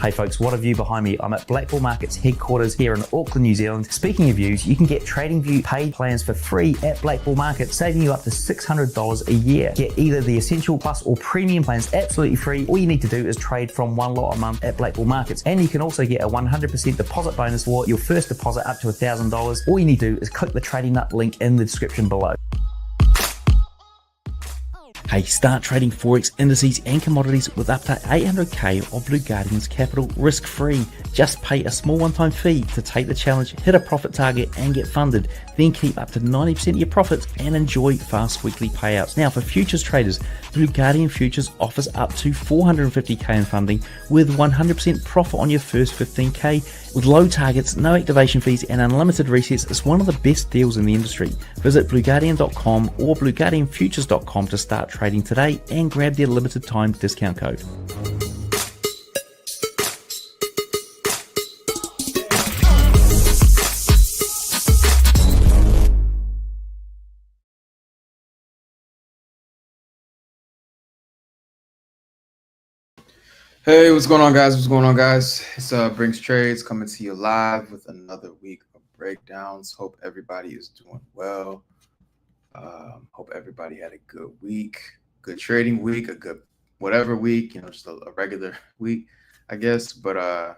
Hey folks, what a view behind me. I'm at Blackbull Markets headquarters here in Auckland, New Zealand. Speaking of views, you can get TradingView paid plans for free at Blackbull Markets, saving you up to $600 a year. Get either the Essential Plus or Premium plans absolutely free. All you need to do is trade from one lot a month at Blackbull Markets. And you can also get a 100% deposit bonus for your first deposit up to $1,000. All you need to do is click the Trading Nut link in the description below. Hey, start trading Forex indices and commodities with up to 800k of Blue Guardian's capital risk-free. Just pay a small one-time fee to take the challenge, hit a profit target and get funded. Then keep up to 90% of your profits and enjoy fast weekly payouts. Now for futures traders, Blue Guardian Futures offers up to 450k in funding with 100% profit on your first 15k. With low targets, no activation fees and unlimited resets, it's one of the best deals in the industry. Visit blueguardian.com or blueguardianfutures.com to start trading today and grab their limited time discount code. Hey, what's going on, guys? What's going on, guys? It's Brinks Trades coming to you live with another week of breakdowns. Hope everybody is doing well. Hope everybody had a good week, good trading week, a good whatever week, just a regular week, I guess. But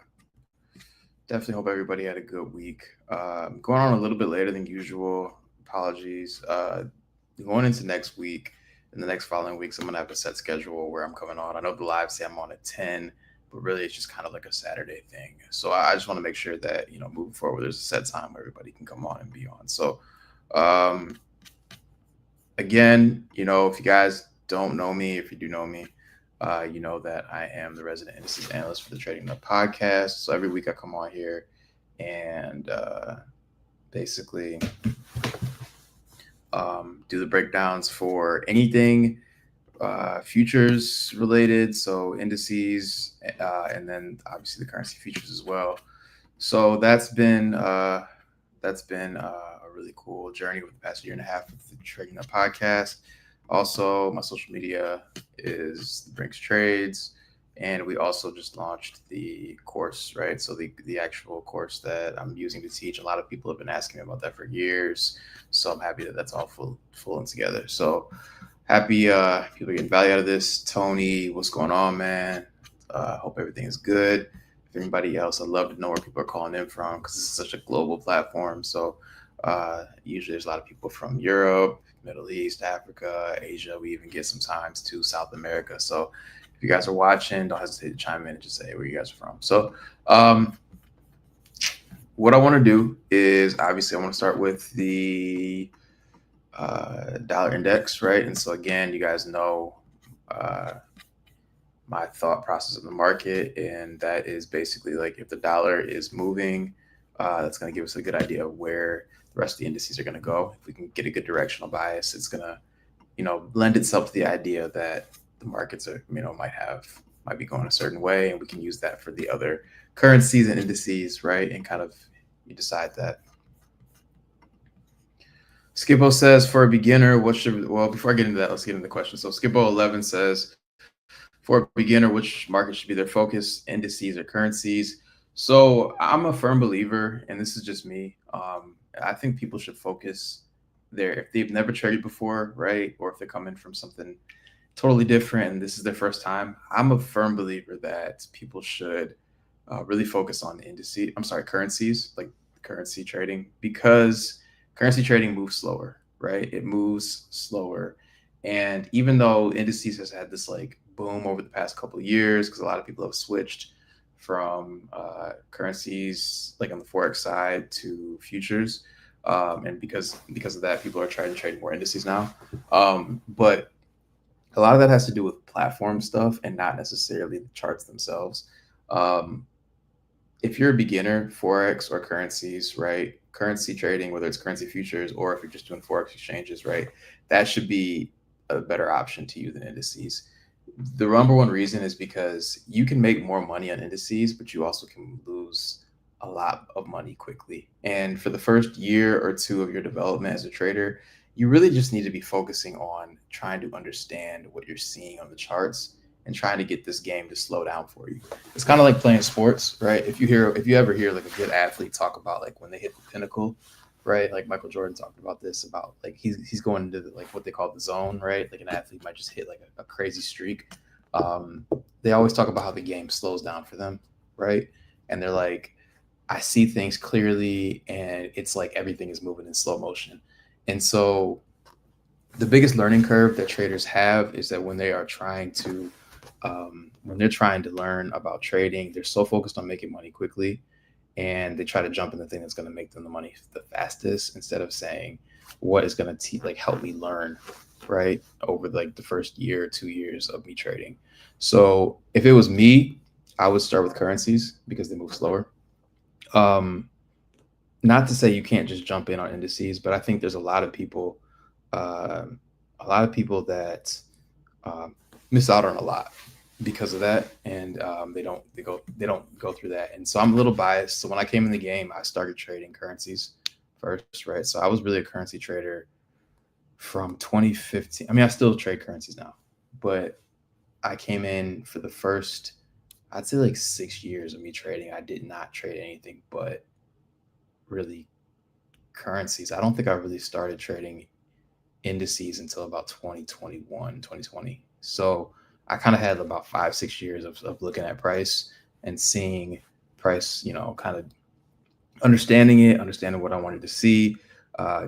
definitely hope everybody had a good week. Going on a little bit later than usual. Apologies. Going into next week. In the next following weeks, I'm going to have a set schedule where I'm coming on. I know the live say I'm on at 10, but really it's just kind of like a Saturday thing. So I just want to make sure that, moving forward, there's a set time where everybody can come on and be on. So, again, if you guys don't know me, if you do know me, you know that I am the resident indices analyst for the Trading Nut podcast. So every week I come on here and basically do the breakdowns for anything futures related, so indices, and then obviously the currency futures as well. So that's been a really cool journey over the past year and a half with the Trading Nut podcast. Also, my social media is Brinks Trades, and we also just launched the course, right? So the actual course that I'm using to teach. A lot of people have been asking me about that for years. So I'm happy that that's all full and together. So happy people are getting value out of this. Tony, what's going on, man? Hope everything is good. If anybody else, I'd love to know where people are calling in from because this is such a global platform. So usually there's a lot of people from Europe, Middle East, Africa, Asia. We even get sometimes to South America. So if you guys are watching, don't hesitate to chime in and just say where you guys are from. So what I want to do is obviously I want to start with the dollar index, right? And so again, you guys know my thought process of the market, and that is basically like if the dollar is moving, that's going to give us a good idea of where the rest of the indices are going to go. If we can get a good directional bias, it's going to, lend itself to the idea that the markets are, might be going a certain way, and we can use that for the other currencies and indices, right? And kind of you decide that. Skippo says for a beginner, before I get into that, let's get into the question. So Skippo 11 says for a beginner, which market should be their focus, indices or currencies? So I'm a firm believer, and this is just me. I think people should focus there if they've never traded before, right? Or if they're coming from something totally different and this is their first time. I'm a firm believer that people should really focus on currencies, like currency trading, because currency trading moves slower, right? It moves slower. And even though indices has had this like boom over the past couple of years, because a lot of people have switched from currencies like on the Forex side to futures. And because of that, people are trying to trade more indices now. But a lot of that has to do with platform stuff and not necessarily the charts themselves. If you're a beginner, Forex or currencies, right? Currency trading, whether it's currency futures or if you're just doing Forex exchanges, right? That should be a better option to you than indices. The number one reason is because you can make more money on indices, but you also can lose a lot of money quickly. And for the first year or two of your development as a trader, you really just need to be focusing on trying to understand what you're seeing on the charts and trying to get this game to slow down for you. It's kind of like playing sports, right? If you ever hear like a good athlete talk about like when they hit the pinnacle, right? Like Michael Jordan talked about this, about like he's going into like what they call the zone, right? Like an athlete might just hit like a crazy streak. They always talk about how the game slows down for them, right? And they're like, I see things clearly, and it's like everything is moving in slow motion. And so the biggest learning curve that traders have is that when they are trying to when they're trying to learn about trading, they're so focused on making money quickly, and they try to jump in the thing that's going to make them the money the fastest, instead of saying what is going to like help me learn, right, over like the first year or 2 years of me trading. So if it was me, I would start with currencies because they move slower. Not to say you can't just jump in on indices, but I think there's a lot of people um, that miss out on a lot because of that, and they don't go through that. And so I'm a little biased. So when I came in the game, I started trading currencies first, right? So I was really a currency trader from 2015. I mean, I still trade currencies now, but I came in for the first, I'd say like 6 years of me trading. I did not trade anything but really currencies. I don't think I really started trading indices until about 2021, 2020. So I kind of had about 5, 6 years of looking at price and seeing price, kind of understanding what I wanted to see.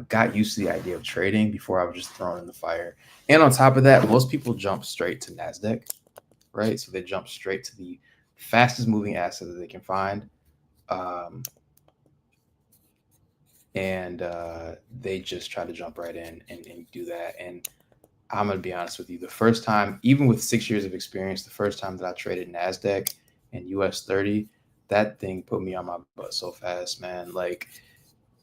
Got used to the idea of trading before I was just thrown in the fire. And on top of that, most people jump straight to Nasdaq, right? So they jump straight to the fastest moving asset that they can find. And they just try to jump right in and do that. And I'm going to be honest with you. The first time, even with 6 years of experience, the first time that I traded Nasdaq and US30, that thing put me on my butt so fast, man. Like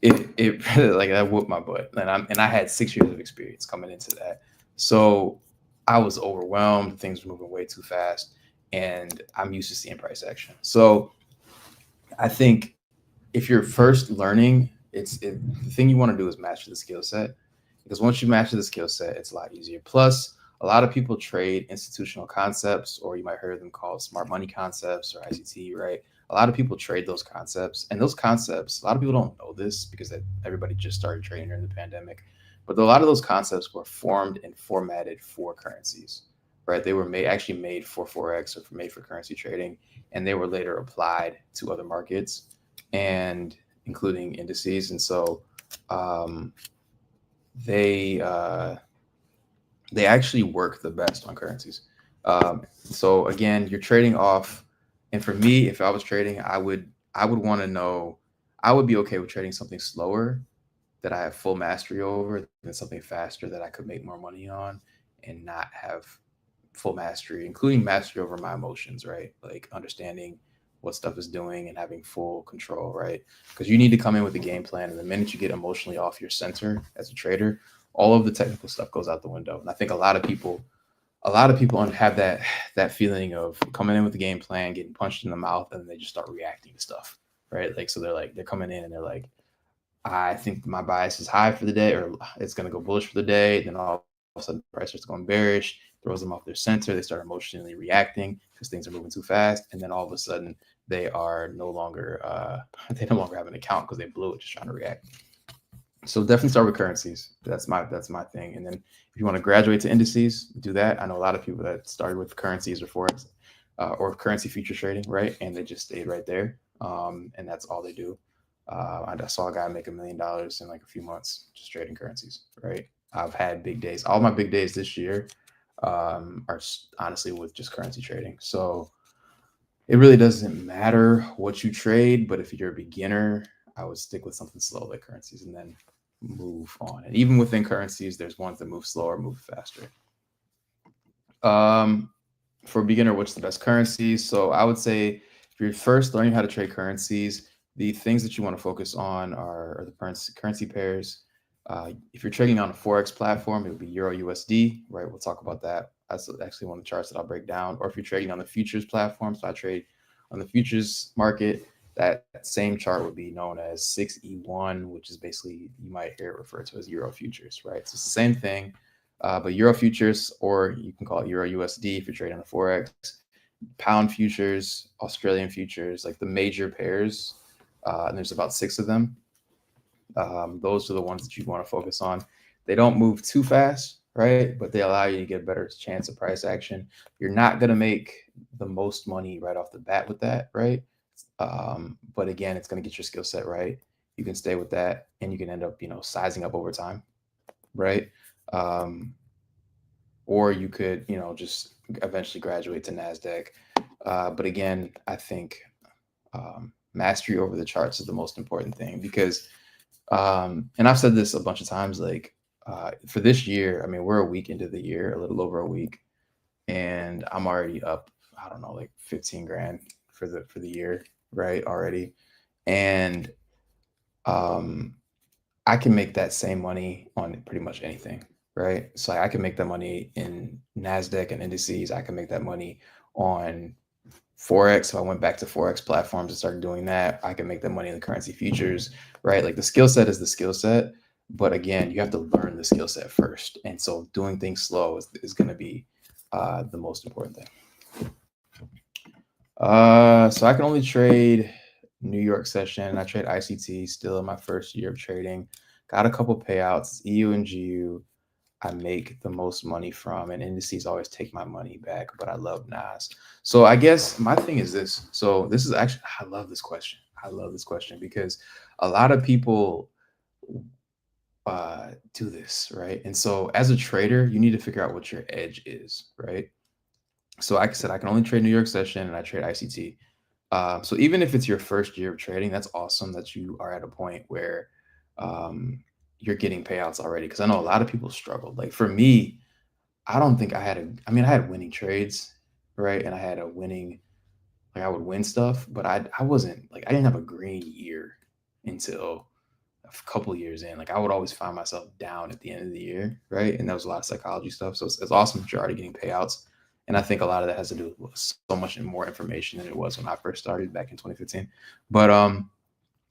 it like that whooped my butt. And I had 6 years of experience coming into that. So I was overwhelmed. Things were moving way too fast. And I'm used to seeing price action. So I think if you're first learning, the thing you want to do is master the skill set, because once you master the skill set, it's a lot easier. Plus, a lot of people trade institutional concepts, or you might hear them called smart money concepts or ICT, right? A lot of people trade those concepts, and those concepts, a lot of people don't know this because everybody just started trading during the pandemic, but a lot of those concepts were formed and formatted for currencies, right? They were actually made for Forex or made for currency trading, and they were later applied to other markets, and including indices. And so they actually work the best on currencies. So again, you're trading off. And for me, if I was trading, I would want to know, I would be okay with trading something slower that I have full mastery over than something faster that I could make more money on and not have full mastery, including mastery over my emotions, right? Like understanding what stuff is doing and having full control, right? Because you need to come in with a game plan. And the minute you get emotionally off your center as a trader, all of the technical stuff goes out the window. And I think a lot of people have that feeling of coming in with a game plan, getting punched in the mouth, and then they just start reacting to stuff, right? Like, so they're coming in and they're like, I think my bias is high for the day, or it's going to go bullish for the day. Then all of a sudden, the price starts going bearish, throws them off their center. They start emotionally reacting because things are moving too fast. And then all of a sudden, they are no longer have an account because they blew it just trying to react. So definitely start with currencies. That's my thing. And then if you want to graduate to indices, do that. I know a lot of people that started with currencies or Forex or currency future trading, right? And they just stayed right there. And that's all they do. I saw a guy make $1 million in like a few months just trading currencies, right? I've had big days. All my big days this year are honestly with just currency trading. So it really doesn't matter what you trade, but if you're a beginner, I would stick with something slow like currencies and then move on. And even within currencies, there's ones that move slower, move faster. For a beginner, what's the best currencies? So I would say if you're first learning how to trade currencies, the things that you want to focus on are the currency pairs. If you're trading on a Forex platform, it would be Euro USD, right? We'll talk about that. That's actually one of the charts that I'll break down. Or if you're trading on the futures platform, so I trade on the futures market, that same chart would be known as 6E1, which is basically, you might hear it referred to as Euro futures, right? So it's the same thing. But Euro futures, or you can call it Euro USD if you're trading on the Forex, pound futures, Australian futures, like the major pairs, and there's about 6 of them. Those are the ones that you want to focus on. They don't move too fast, right? But they allow you to get a better chance of price action. You're not going to make the most money right off the bat with that, right? But again, it's going to get your skill set right. You can stay with that, and you can end up, sizing up over time, right? Or you could, just eventually graduate to Nasdaq. But again, I think mastery over the charts is the most important thing, because and I've said this a bunch of times, like for this year, I mean, we're a week into the year, a little over a week, and I'm already up, I don't know, like 15 grand for the year, right? Already. And I can make that same money on pretty much anything, right? So I can make that money in Nasdaq and indices. I can make that money on Forex. If I went back to Forex platforms and started doing that, I can make that money in the currency futures, right? Like the skill set is the skill set, but again, you have to learn the skill set first. And so doing things slow is going to be the most important thing. So I can only trade New York session. I trade ICT, still in my first year of trading. Got a couple payouts, EU and GU. I make the most money from, and indices always take my money back, but I love NAS. So I guess my thing is this. So this is actually, I love this question. I love this question because a lot of people do this, right? And so as a trader, you need to figure out what your edge is, right? So like I said, I can only trade New York session and I trade ICT. So even if it's your first year of trading, that's awesome that you are at a point where you're getting payouts already. Because I know a lot of people struggled. Like for me, I don't think I had I had winning trades, right? And I had a winning, like I would win stuff, but I wasn't like, I didn't have a green year until a couple of years in. Like I would always find myself down at the end of the year, right? And that was a lot of psychology stuff. So it's awesome that you're already getting payouts. And I think a lot of that has to do with so much more information than it was when I first started back in 2015. But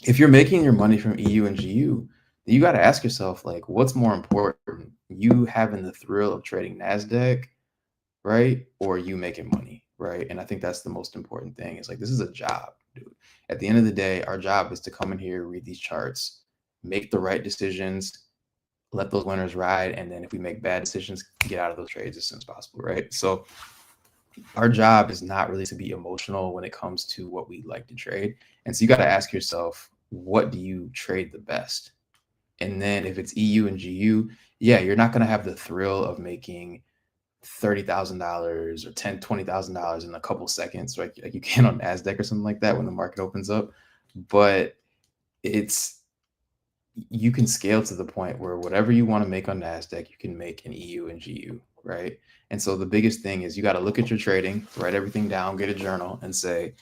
if you're making your money from EU and GU, you got to ask yourself, like, what's more important? You having the thrill of trading NASDAQ, right? Or you making money, right? And I think that's the most important thing. It's like, this is a job, dude. At the end of the day, our job is to come in here, read these charts, make the right decisions, let those winners ride. And then if we make bad decisions, get out of those trades as soon as possible, right? So our job is not really to be emotional when it comes to what we like to trade. And so you got to ask yourself, what do you trade the best? And then if it's EU and GU, yeah, you're not going to have the thrill of making $30,000 or $20,000 in a couple seconds, like you can on Nasdaq or something like that when the market opens up. But you can scale to the point where whatever you want to make on Nasdaq, you can make in EU and GU, right? And so the biggest thing is you got to look at your trading, write everything down, get a journal, and say,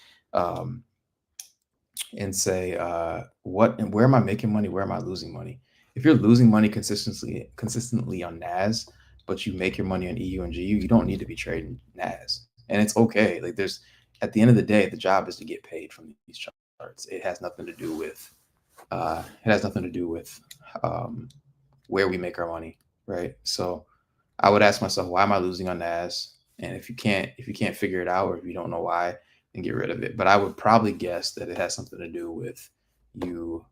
what and where am I making money? Where am I losing money? If you're losing money consistently on NAS, but you make your money on EU and GU, you don't need to be trading NAS, and it's okay. Like at the end of the day, the job is to get paid from these charts. It has nothing to do with where we make our money, right? So I would ask myself, why am I losing on NAS? And if you can't figure it out, or if you don't know why, then get rid of it. But I would probably guess that it has something to do with you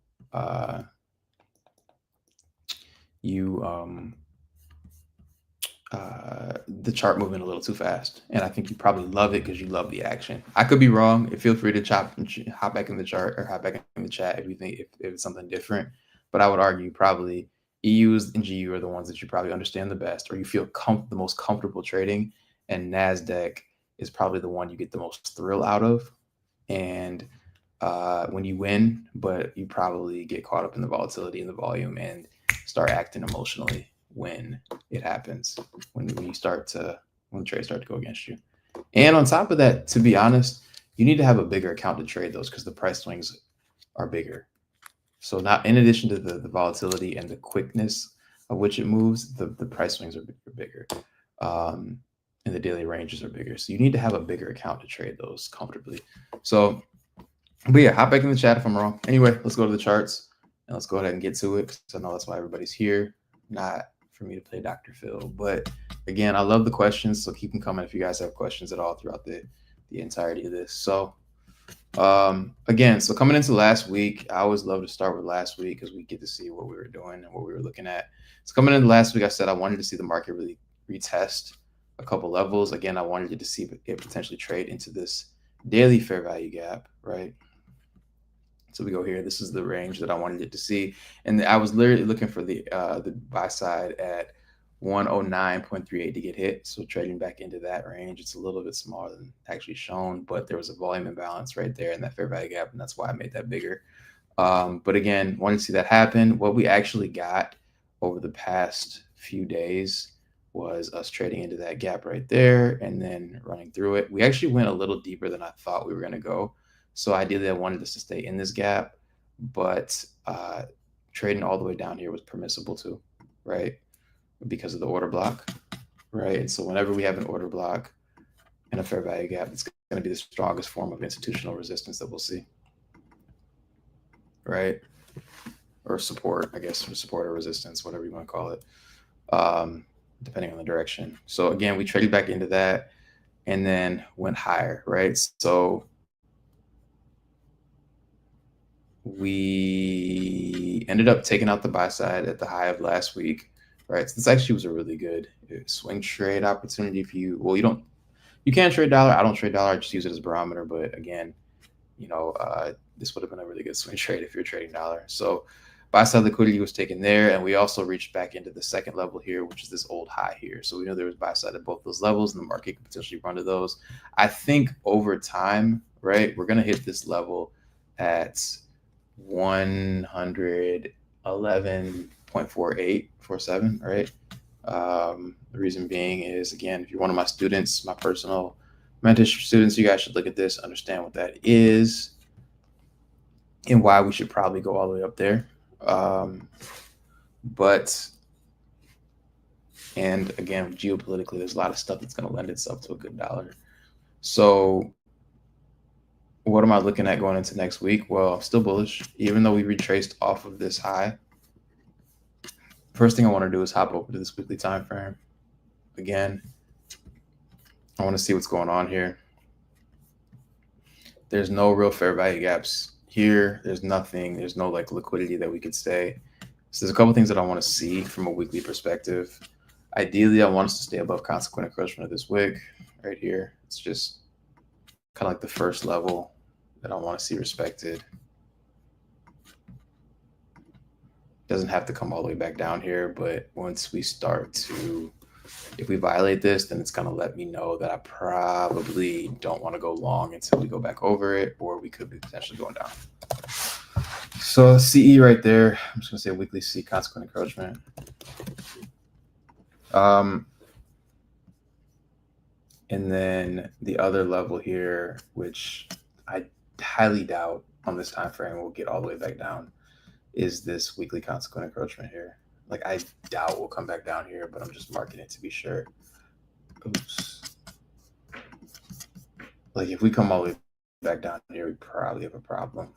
the chart moving a little too fast. And I think you probably love it because you love the action. I could be hong. Feel free to hop back in the chart or hop back in the chat if you think if it's something different. But I would argue probably EUs and GU are the ones that you probably understand the best, or you feel the most comfortable trading. And NASDAQ is probably the one you get the most thrill out of. And when you win, but you probably get caught up in the volatility and the volume and start acting emotionally when it happens, when the trades start to go against you. And on top of that, to be honest, you need to have a bigger account to trade those because the price swings are bigger. So not in addition to the volatility and the quickness of which it moves, the price swings are bigger. And the daily ranges are bigger. So you need to have a bigger account to trade those comfortably. So, but yeah, hop back in the chat if I'm wrong. Anyway, let's go to the charts and let's go ahead and get to it because I know that's why everybody's here, not for me to play Dr. Phil. But again, I love the questions, so keep them coming if you guys have questions at all throughout the entirety of this. So again, so coming into last week, I always love to start with last week because we get to see what we were doing and what we were looking at. So coming into last week, I said I wanted to see the market really retest a couple levels. Again, I wanted to see it potentially trade into this daily fair value gap, right? So we go here. This is the range that I wanted it to see, and I was literally looking for the buy side at 109.38 to get hit. So trading back into that range, it's a little bit smaller than actually shown, but there was a volume imbalance right there in that fair value gap, and that's why I made that bigger. But again, wanted to see that happen. What we actually got over the past few days was us trading into that gap right there and then running through it. We actually went a little deeper than I thought we were going to go. So ideally, I wanted us to stay in this gap, but trading all the way down here was permissible too, right? Because of the order block, right? And so whenever we have an order block and a fair value gap, it's going to be the strongest form of institutional resistance that we'll see, right? Or support, I guess, or support or resistance, whatever you want to call it, depending on the direction. So again, we traded back into that and then went higher, right? So we ended up taking out the buy side at the high of last week, right? So this actually was a really good swing trade opportunity. If you, well, you can trade dollar. I don't trade dollar. I just use it as a barometer. But again, this would have been a really good swing trade if you're trading dollar. So buy side liquidity was taken there, and we also reached back into the second level here, which is this old high here. So we know there was buy side at both those levels, and the market could potentially run to those. I think over time, right, we're going to hit this level at 111.4847, right? The reason being is, again, if you're one of my students, my personal mentorship students, you guys should look at this, understand what that is, and why we should probably go all the way up there. And again, geopolitically, there's a lot of stuff that's going to lend itself to a good dollar. So what am I looking at going into next week? Well, I'm still bullish, even though we retraced off of this high. First thing I want to do is hop over to this weekly time frame. Again, I want to see what's going on here. There's no real fair value gaps here. There's nothing. There's no like liquidity that we could stay. So there's a couple things that I want to see from a weekly perspective. Ideally, I want us to stay above consequent encroachment of this wick right here. It's just kind of like the first level that I want to see respected. Doesn't have to come all the way back down here, but once we start to, if we violate this, then it's going to let me know that I probably don't want to go long until we go back over it, or we could be potentially going down. So CE right there, I'm just going to say weekly C, consequent encroachment. And then the other level here, which I highly doubt on this time frame will get all the way back down, is this weekly consequent encroachment here. Like, I doubt we'll come back down here, but I'm just marking it to be sure. Oops. Like, if we come all the way back down here, we probably have a problem.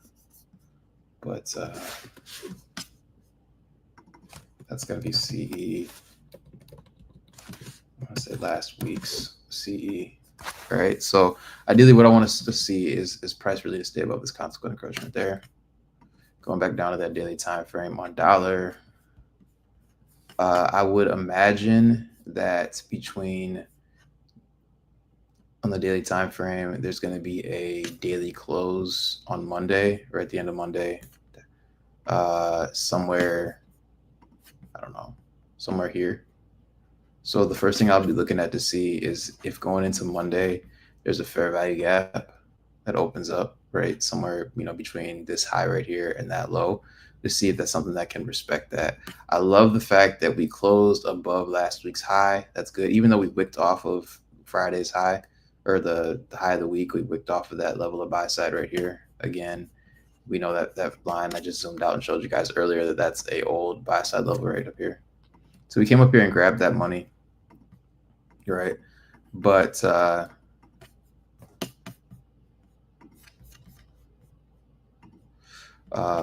But that's going to be CE. I want to say last week's CE. All right. So ideally, what I want us to see is price really to stay above this consequent encroachment there. Going back down to that daily time frame on dollar. I would imagine that on the daily time frame, there's going to be a daily close on Monday, or at the end of Monday, somewhere, I don't know, somewhere here. So the first thing I'll be looking at to see is if going into Monday, there's a fair value gap that opens up, right? Somewhere, between this high right here and that low, to see if that's something that can respect that. I love the fact that we closed above last week's high. That's good. Even though we wicked off of Friday's high, or the high of the week, we wicked off of that level of buy side right here. Again, we know that line I just zoomed out and showed you guys earlier, that's a old buy side level right up here. So we came up here and grabbed that money. You're right. But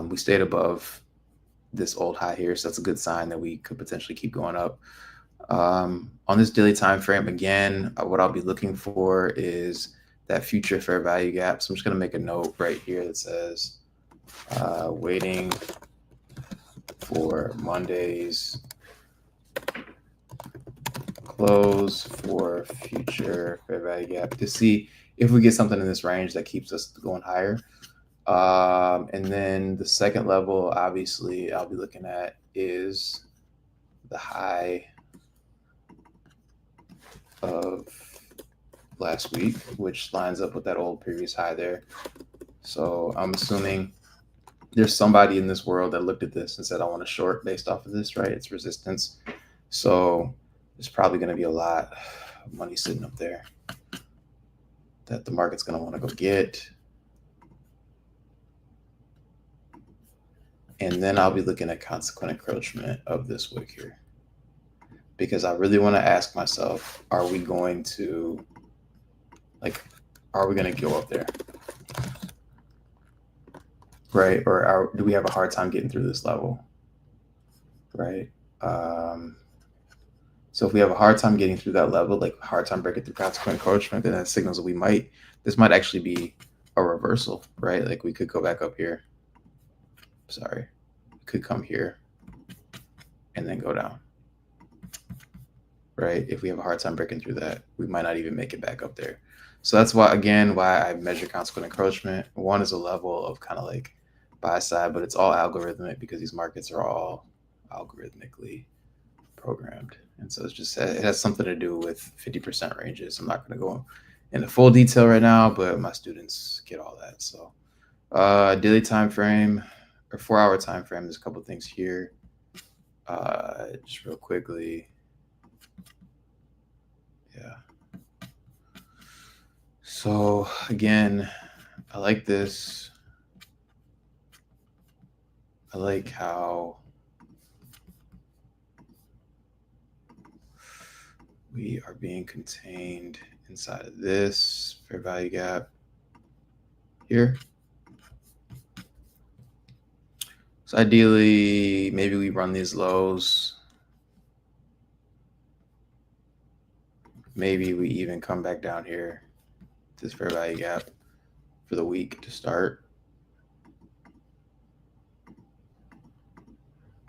we stayed above this old high here, so that's a good sign that we could potentially keep going up. On this daily time frame, again, what I'll be looking for is that future fair value gap. So I'm just going to make a note right here that says waiting for Monday's close for future fair value gap to see if we get something in this range that keeps us going higher. And then the second level, obviously, I'll be looking at is the high of last week, which lines up with that old previous high there. So I'm assuming there's somebody in this world that looked at this and said, I want to short based off of this, right? It's resistance. So there's probably going to be a lot of money sitting up there that the market's going to want to go get. And then I'll be looking at consequent encroachment of this wick here, because I really want to ask myself, are we going to go up there? Right? Or do we have a hard time getting through this level? Right? So if we have a hard time getting through that level, like hard time breaking through consequent encroachment, then that signals that this might actually be a reversal, right? Like we could go back up here. Sorry. We could come here and then go down. Right? If we have a hard time breaking through that, we might not even make it back up there. So that's why I measure consequent encroachment. One is a level of kind of like buy side, but it's all algorithmic because these markets are all algorithmically programmed. And so it has something to do with 50% ranges. I'm not going to go into full detail right now, but my students get all that. So daily time frame or 4-hour time frame, there's a couple of things here. Just real quickly. Yeah. So again, I like this. I like how we are being contained inside of this fair value gap here. So ideally, maybe we run these lows. Maybe we even come back down here, this fair value gap for the week to start.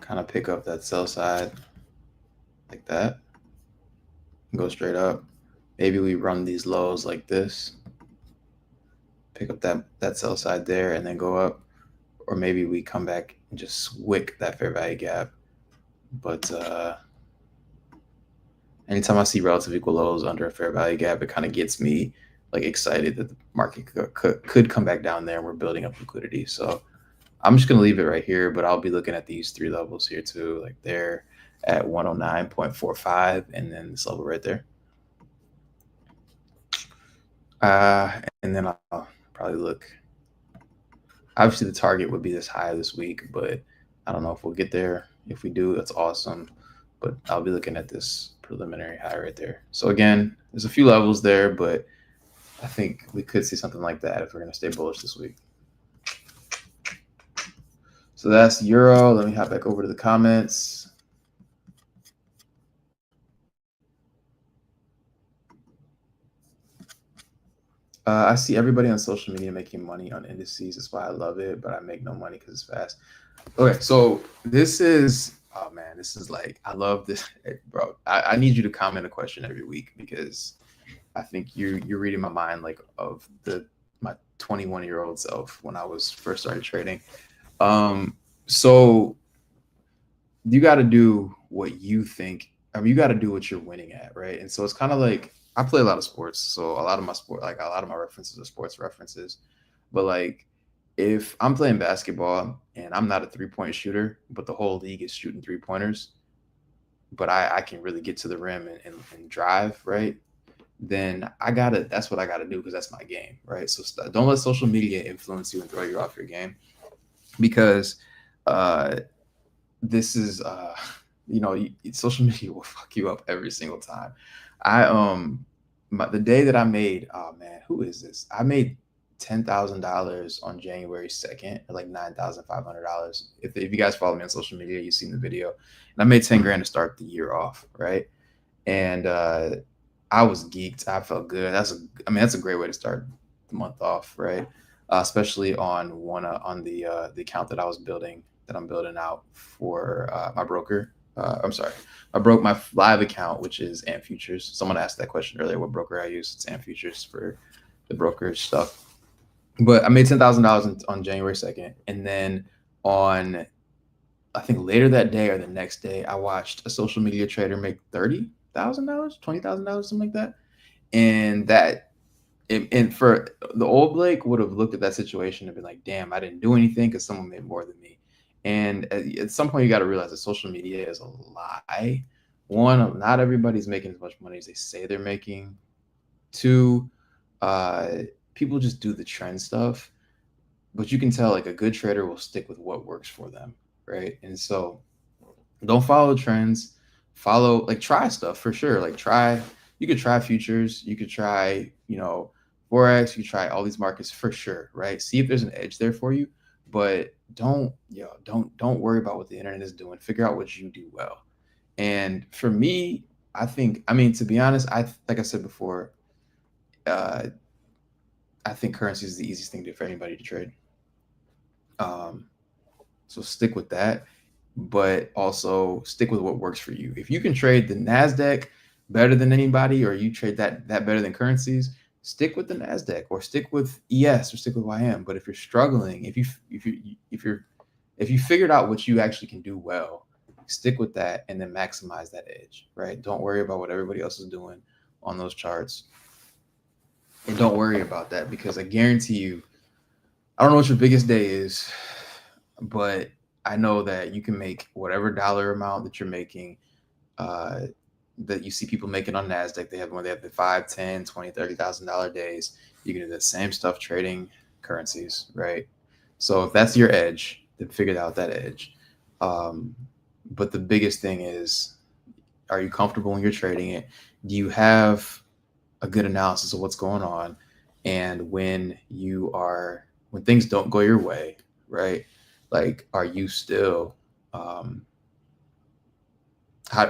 Kind of pick up that sell side like that. Go straight up. Maybe we run these lows like this, pick up that sell side there and then go up, or maybe we come back and just wick that fair value gap. But anytime I see relative equal lows under a fair value gap, it kind of gets me like excited that the market could come back down there and we're building up liquidity. So I'm just going to leave it right here, but I'll be looking at these 3 levels here too, like there at 109.45 and then this level right there. And then I'll probably look. Obviously, the target would be this high this week, but I don't know if we'll get there. If we do, that's awesome. But I'll be looking at this preliminary high right there. So again, there's a few levels there, but I think we could see something like that if we're going to stay bullish this week. So that's Euro. Let me hop back over to the comments. I see everybody on social media making money on indices. That's why I love it, but I make no money because it's fast. Okay, so this is, oh man, this is like, I love this, bro. I need you to comment a question every week because I think you're reading my mind like of my 21-year-old self when I was first started trading. So you got to do what you think. I mean, you got to do what you're winning at, right? And so it's kind of like I play a lot of sports, so a lot of my references are sports references. But like, if I'm playing basketball and I'm not a 3-point shooter, but the whole league is shooting 3-pointers, but I can really get to the rim and drive, right? Then that's what I gotta do because that's my game, right? So don't let social media influence you and throw you off your game, because this is social media will fuck you up every single time. The day that I made, oh man, who is this? I made $10,000 on January 2nd, or like $9,500. If you guys follow me on social media, you've seen the video. And I made 10 grand to start the year off, right? And I was geeked. I felt good. That's a great way to start the month off, right? Especially on the account that I'm building out for my broker. I'm sorry, my live account, which is AMP Futures. Someone asked that question earlier, what broker I use. It's AMP Futures for the brokerage stuff. But I made $10,000 on January 2nd, and then on, I think later that day or the next day, I watched a social media trader make $30,000, $20,000, something like that. And and for the old Blake would have looked at that situation and been like, damn, I didn't do anything because someone made more than me. And at some point, you got to realize that social media is a lie. One, not everybody's making as much money as they say they're making. Two, people just do the trend stuff. But you can tell like a good trader will stick with what works for them, right? And so don't follow trends. Try stuff for sure. You could try futures, you could try, Forex, you could try all these markets for sure, right? See if there's an edge there for you, but don't worry about what the internet is doing. Figure out what you do well. And for me, to be honest, like I said before, I think currency is the easiest thing for anybody to trade. So stick with that, but also stick with what works for you. If you can trade the Nasdaq better than anybody, or you trade that better than currencies, stick with the Nasdaq, or stick with ES, or stick with YM. But if you're struggling, if you figured out what you actually can do well, stick with that and then maximize that edge, right? Don't worry about what everybody else is doing on those charts. And don't worry about that, because I guarantee you, I don't know what your biggest day is, but I know that you can make whatever dollar amount that you're making, that you see people making on Nasdaq. They have the $5, $10, $20, $30,000 days. You can do the same stuff trading currencies, right? So if that's your edge, then figure out that edge. But the biggest thing is, are you comfortable when you're trading it? Do you have a good analysis of what's going on? And when things don't go your way, right? Like, are you still,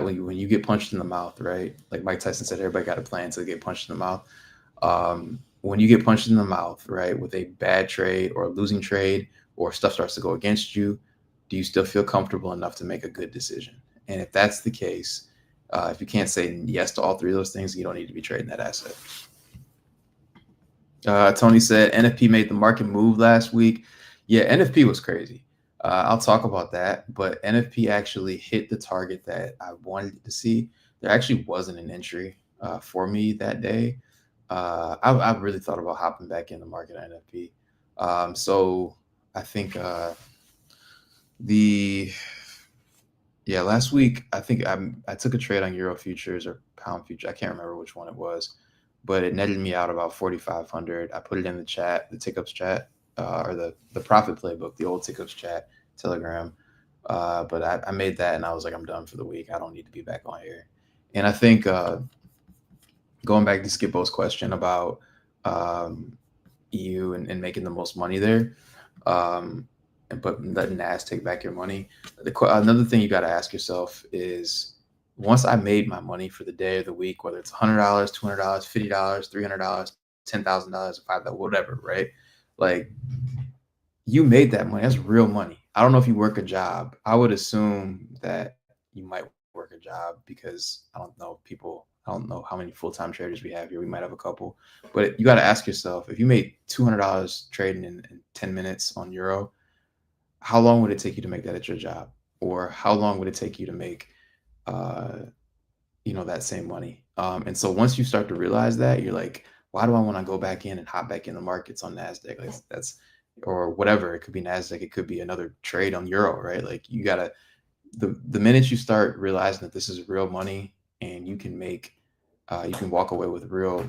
when you get punched in the mouth, right? Like Mike Tyson said, everybody got a plan to get punched in the mouth. When you get punched in the mouth, right, with a bad trade or a losing trade, or stuff starts to go against you, do you still feel comfortable enough to make a good decision? And if that's the case, if you can't say yes to all three of those things, you don't need to be trading that asset. Tony said NFP made the market move last week. Yeah, NFP was crazy. I'll talk about that, but NFP actually hit the target that I wanted to see. There actually wasn't an entry for me that day. I really thought about hopping back in the market on NFP. So I think last week, I think I took a trade on Euro futures or pound futures. I can't remember which one it was, but it netted me out about 4,500. I put it in the chat, the Tickups chat, or the profit playbook, the old Tickups chat, Telegram. But I made that, and I was like, I'm done for the week. I don't need to be back on here. And I think going back to Skippo's question about EU and making the most money there, but letting NAS take back your money. Another thing you got to ask yourself is, once I made my money for the day or the week, whether it's $100, $200, $50, $300, $10,000, $5,000, whatever, right? Like, you made that money. That's real money. I don't know if you work a job. I would assume that you might work a job, because I don't know how many full-time traders we have here. We might have a couple, but you got to ask yourself, if you made $200 trading in 10 minutes on Euro, how long would it take you to make that at your job? Or how long would it take you to make, that same money? And so once you start to realize that, you're like, why do I want to go back in and hop back in the markets on Nasdaq? Like, or whatever. It could be Nasdaq. It could be another trade on Euro, right? Like, you gotta, the minute you start realizing that this is real money, and you can make, you can walk away with real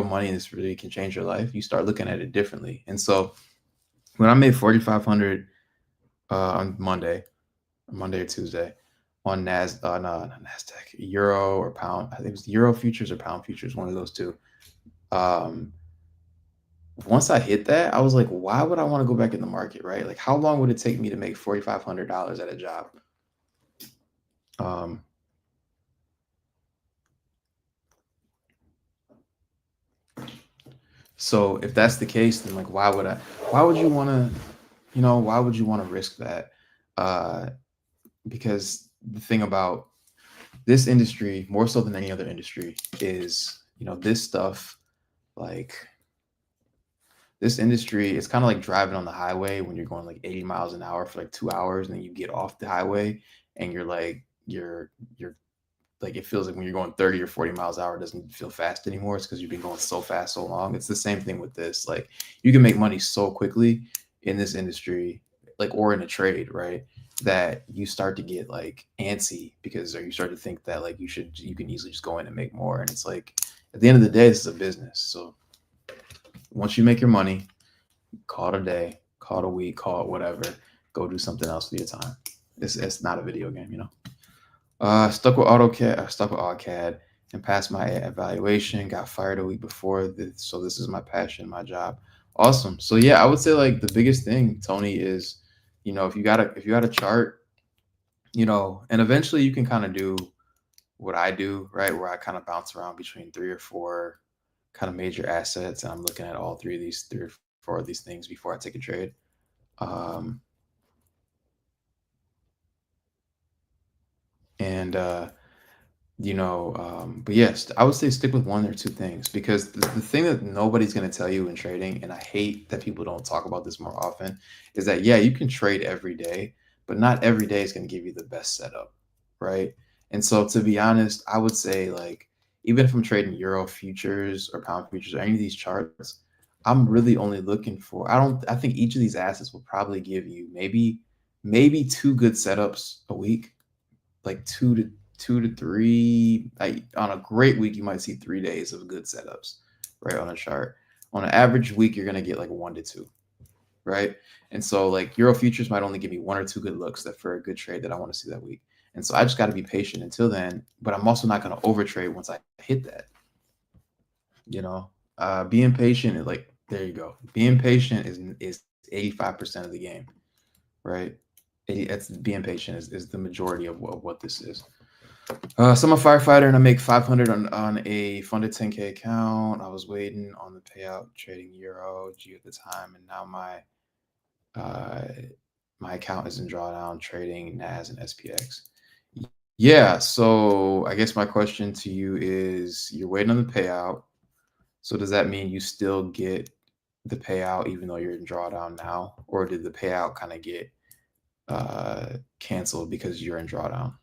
money, and this really can change your life, you start looking at it differently. And so when I made 4,500 on Monday or Tuesday on not Nasdaq, Euro or pound, I think it was Euro futures or pound futures, one of those two. once I hit that, I was like, why would I want to go back in the market, right? Like, how long would it take me to make $4,500 at a job? Um, so if that's the case, then like, why would you want to, why would you want to risk that? Uh, because the thing about this industry, more so than any other industry, is, this stuff, like, this industry is kind of like driving on the highway when you're going like 80 miles an hour for like 2 hours, and then you get off the highway and you're like, it feels like when you're going 30 or 40 miles an hour, it doesn't feel fast anymore. It's because you've been going so fast so long. It's the same thing with this. Like, you can make money so quickly in this industry, like, or in a trade, right? That you start to get like antsy or you start to think that like you can easily just go in and make more. And it's like, at the end of the day, this is a business. So once you make your money, call it a day, call it a week, call it whatever, go do something else with your time. It's not a video game. Stuck with AutoCAD and passed my evaluation. Got fired a week before this, so this is my passion, my job. Awesome. So yeah, I would say like the biggest thing, Tony, is if you got a chart, and eventually you can kind of do what I do, right? Where I kind of bounce around between 3 or 4 kind of major assets, and I'm looking at all three or four of these things before I take a trade. Um, and but yes, I would say stick with one or two things, because the thing that nobody's going to tell you in trading, and I hate that people don't talk about this more often, is that yeah, you can trade every day, but not every day is going to give you the best setup, right? And so, to be honest, I would say, like, even if I'm trading euro futures or pound futures or any of these charts, I'm really only looking for, I think each of these assets will probably give you maybe two good setups a week, like two to three. On a great week, you might see 3 days of good setups, right, on a chart. On an average week, you're gonna get like 1 to 2, right? And so like Euro futures might only give me 1 or 2 good looks that for a good trade that I want to see that week. And so I just got to be patient until then. But I'm also not going to overtrade once I hit that. Being patient, like, there you go. Being patient is 85% of the game, right? It's being patient is the majority of what this is. So I'm a firefighter and I make 500 on a funded 10K account. I was waiting on the payout trading Euro G at the time, and now my account is in drawdown trading NAS and SPX. Yeah, so I guess my question to you is, you're waiting on the payout. So does that mean you still get the payout even though you're in drawdown now, or did the payout kind of get canceled because you're in drawdown?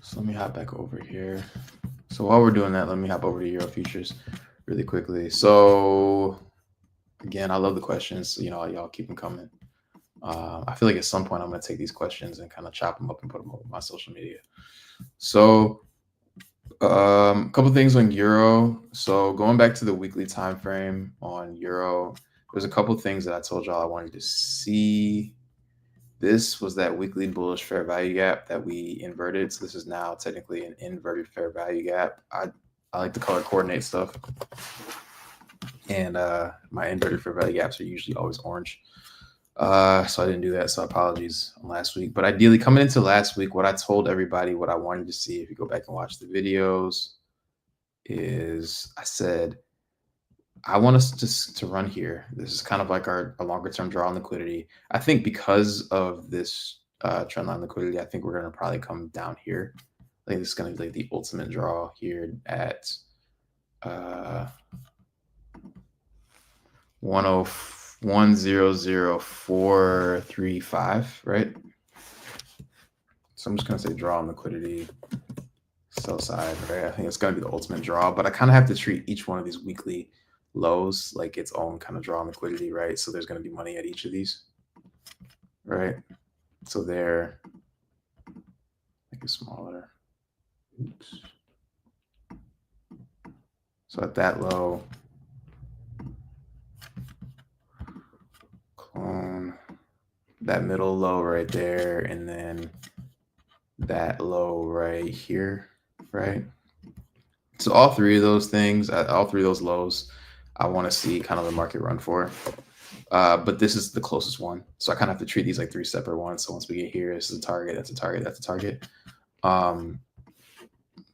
So let me hop back over here. So while we're doing that, let me hop over to Euro futures really quickly. So again, I love the questions. Y'all keep them coming. I feel like at some point I'm going to take these questions and kind of chop them up and put them over my social media. So a couple things on Euro. So going back to the weekly time frame on Euro, there's a couple things that I told y'all I wanted to see. This was that weekly bullish fair value gap that we inverted. So this is now technically an inverted fair value gap. I like to color coordinate stuff. And my inverted fair value gaps are usually always orange. So I didn't do that. So apologies on last week. But ideally, coming into last week, what I told everybody, what I wanted to see, if you go back and watch the videos, is I said, I want us to run here. This is kind of like a longer term draw on liquidity. I think because of this trend line liquidity, I think we're going to probably come down here. I think this is going to be like the ultimate draw here at 100,435, right? So I'm just going to say draw on liquidity, sell side, right? I think it's going to be the ultimate draw, but I kind of have to treat each one of these weekly lows like its own kind of draw on liquidity, right? So there's going to be money at each of these, right? So they're make it smaller. Oops. So at that low, clone that middle low right there, and then that low right here, right? So all three of those things, all three of those lows, I want to see kind of the market run for. But this is the closest one. So I kind of have to treat these like three separate ones. So once we get here, this is a target, that's a target, that's a target.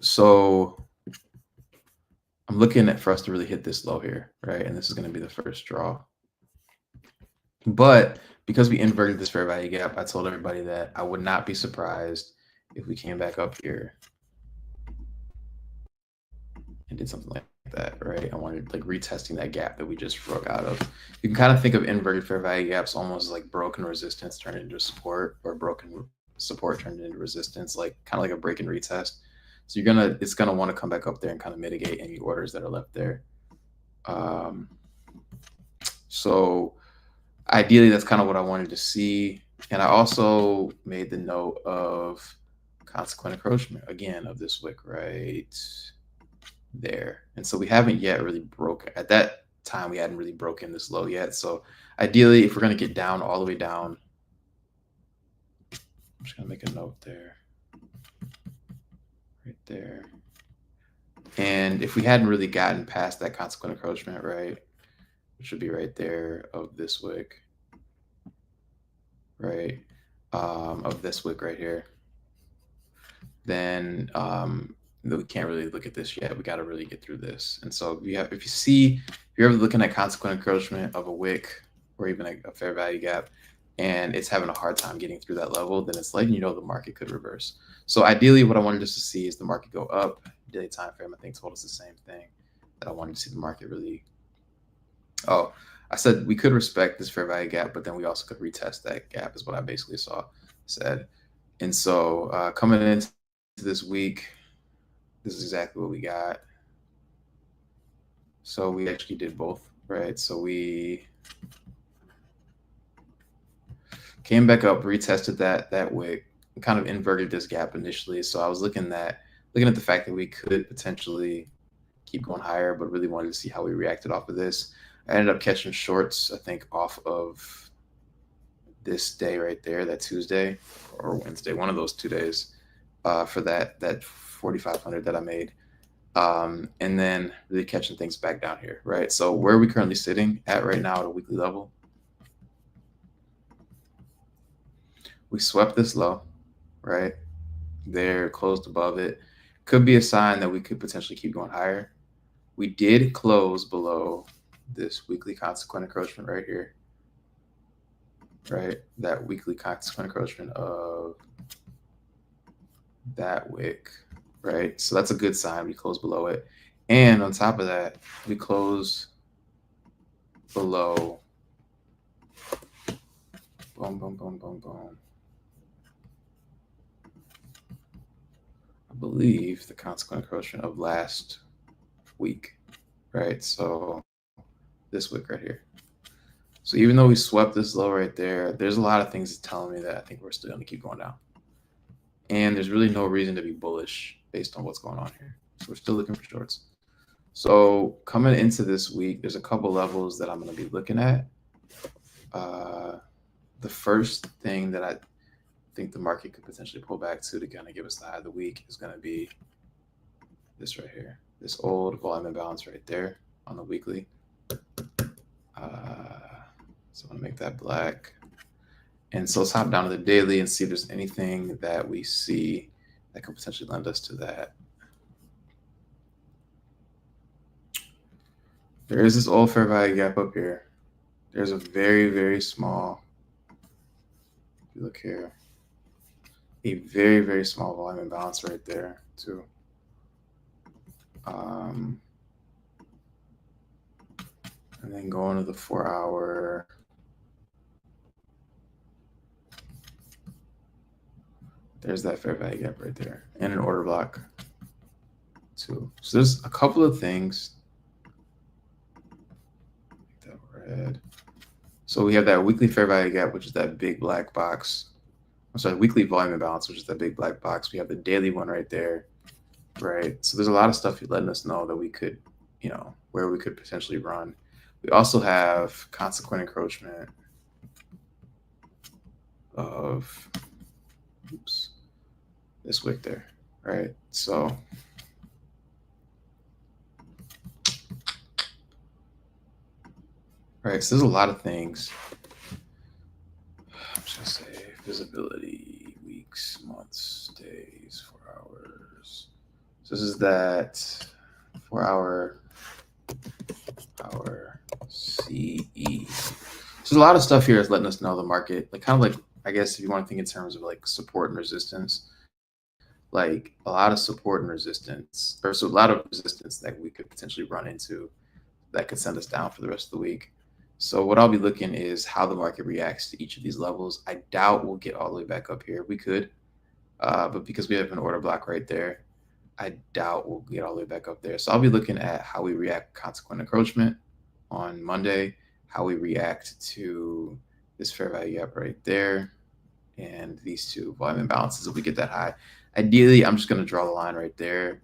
So I'm looking at for us to really hit this low here, right? And this is going to be the first draw. But because we inverted this fair value gap, I told everybody that I would not be surprised if we came back up here and did something like that, right? I wanted like retesting that gap that we just broke out of. You can kind of think of inverted fair value gaps almost like broken resistance turned into support, or broken support turned into resistance, like kind of like a break and retest. So it's gonna want to come back up there and kind of mitigate any orders that are left there. So ideally, that's kind of what I wanted to see. And I also made the note of consequent encroachment again of this wick right there. And so we haven't yet really broken, at that time, we hadn't really broken this low yet. So ideally, if we're going to get down all the way down, I'm just going to make a note there, right there. And if we hadn't really gotten past that consequent encroachment, right, which would be right there of this wick, right, of this wick right here, then we can't really look at this yet. We got to really get through this. And so if you're ever looking at consequent encroachment of a wick or even a fair value gap, and it's having a hard time getting through that level, then it's letting you know the market could reverse. So ideally, what I wanted us to see is the market go up. Daily time frame, I think, told us the same thing, that I wanted to see the market really. Oh, I said we could respect this fair value gap, but then we also could retest that gap, is what I basically said. And so coming into this week, this is exactly what we got. So we actually did both, right? So we came back up, retested that wick, kind of inverted this gap initially. So I was looking at the fact that we could potentially keep going higher, but really wanted to see how we reacted off of this. I ended up catching shorts, I think, off of this day right there, that Tuesday or Wednesday, one of those 2 days, for that 4,500 that I made. And then really catching things back down here, right? So where are we currently sitting at right now at a weekly level? We swept this low, right? There, closed above it. Could be a sign that we could potentially keep going higher. We did close below this weekly consequent encroachment right here, right? That weekly consequent encroachment of that wick, right? So that's a good sign. We closed below it. And on top of that, we close below, boom, boom, boom, boom, boom. I believe the consequent encroachment of last week, right? So this wick right here. So even though we swept this low right there, there's a lot of things telling me that I think we're still going to keep going down. And there's really no reason to be bullish based on what's going on here. So we're still looking for shorts. So coming into this week, there's a couple levels that I'm going to be looking at. The first thing that I think the market could potentially pull back to kind of give us the high of the week is going to be this right here, this old volume imbalance right there on the weekly. So I'm going to make that black. And so let's hop down to the daily and see if there's anything that we see that could potentially lend us to that. There is this old fair value gap up here. There's a very, very small, if you look here, a very, very small volume imbalance right there too. And then going to the 4-hour. There's that fair value gap right there, and an order block too. So there's a couple of things. Make that red. So we have that weekly fair value gap, which is that big black box. I'm sorry, weekly volume imbalance, which is that big black box. We have the daily one right there, right? So there's a lot of stuff letting us know that we could, where we could potentially run. We also have consequent encroachment of, oops. this wick there, right? So right, so there's a lot of things. I'm just gonna say visibility, weeks, months, days, 4 hours. So this is that 4 hour CE. So there's a lot of stuff here that's letting us know the market, like kind of like, I guess if you want to think in terms of like support and resistance, like a lot of support and resistance, or so a lot of resistance that we could potentially run into that could send us down for the rest of the week. So what I'll be looking is how the market reacts to each of these levels. I doubt we'll get all the way back up here. We could, but because we have an order block right there, I doubt we'll get all the way back up there. So I'll be looking at how we react consequent encroachment on Monday, how we react to this fair value gap right there, and these two volume imbalances if we get that high. Ideally, I'm just going to draw the line right there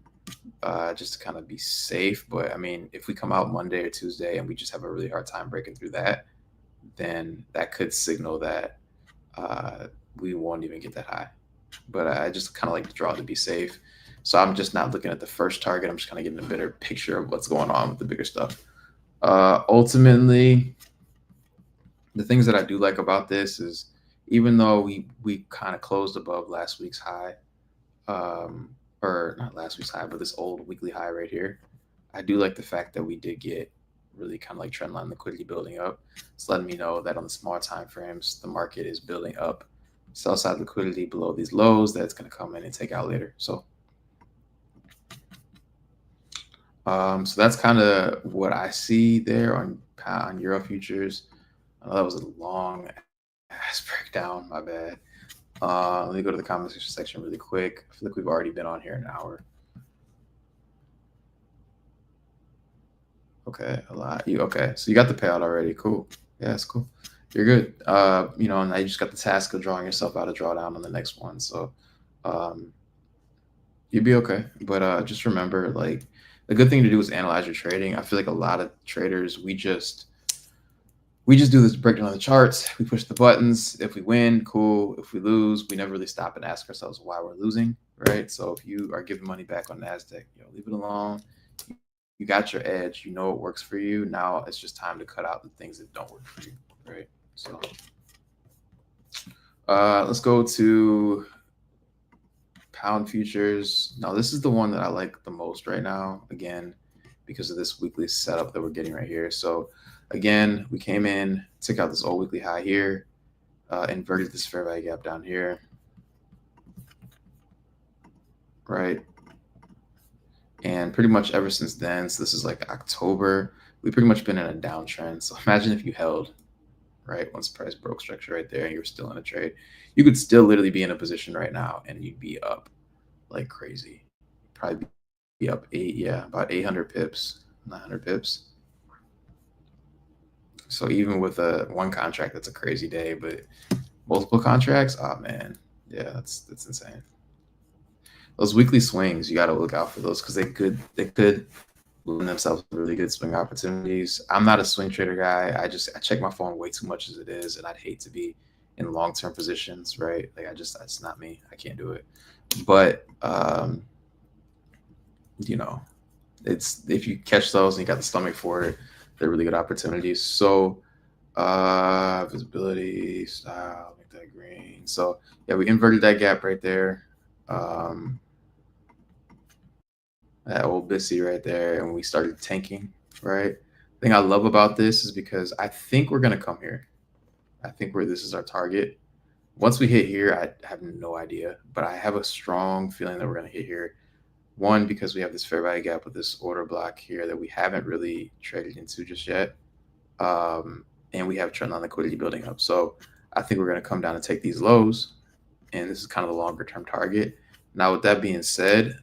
just to kind of be safe. But I mean, if we come out Monday or Tuesday and we just have a really hard time breaking through that, then that could signal that we won't even get that high. But I just kind of like to draw to be safe. So I'm just not looking at the first target. I'm just kind of getting a better picture of what's going on with the bigger stuff. Ultimately, the things that I do like about this is even though we kind of closed above last week's high, or not last week's high, but this old weekly high right here, I do like the fact that we did get really kind of like trendline liquidity building up. It's letting me know that on the smaller time frames, the market is building up sell side liquidity below these lows that's going to come in and take out later. So that's kind of what I see there on Euro futures. I know that was a long ass breakdown. My bad. Let me go to the comment section really quick. I feel like we've already been on here an hour. Okay, a lot. Okay? So you got the payout already. Cool. Yeah, that's cool. You're good. Now you just got the task of drawing yourself out a drawdown on the next one. So you'd be okay. But just remember, like, the good thing to do is analyze your trading. I feel like a lot of traders, we just do this breakdown on the charts. We push the buttons. If we win, cool. If we lose, we never really stop and ask ourselves why we're losing, right? So if you are giving money back on Nasdaq, leave it alone. You got your edge. You know what works for you. Now it's just time to cut out the things that don't work for you, right? So let's go to pound futures. Now this is the one that I like the most right now, again, because of this weekly setup that we're getting right here. So again, we came in, took out this old weekly high here, inverted this fair value gap down here, right? And pretty much ever since then, so this is like October, we've pretty much been in a downtrend. So imagine if you held, right, once price broke structure right there and you're still in a trade, you could still literally be in a position right now and you'd be up like crazy. Probably be up about 800 pips, 900 pips. So even with one contract, that's a crazy day, but multiple contracts, oh man, yeah, that's insane. Those weekly swings, you got to look out for those because they could lend themselves really good swing opportunities. I'm not a swing trader guy. I check my phone way too much as it is, and I'd hate to be in long-term positions, right? Like that's not me. I can't do it. But it's if you catch those and you got the stomach for it, they're really good opportunities. So visibility style, make that green. So yeah, we inverted that gap right there. That old Bissy right there, and we started tanking, right? The thing I love about this is because I think we're gonna come here. I think this is our target. Once we hit here, I have no idea, but I have a strong feeling that we're gonna hit here. One, because we have this fair value gap with this order block here that we haven't really traded into just yet. And we have trend line liquidity building up. So I think we're gonna come down and take these lows, and this is kind of the longer term target. Now, with that being said,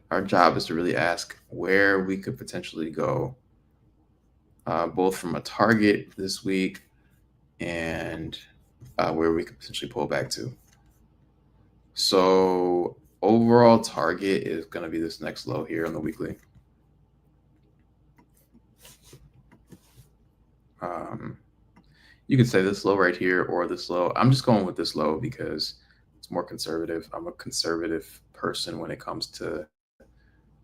our job is to really ask where we could potentially go, both from a target this week and where we could potentially pull back to. So overall target is going to be this next low here on the weekly. You could say this low right here or this low. I'm just going with this low because it's more conservative. I'm a conservative person when it comes to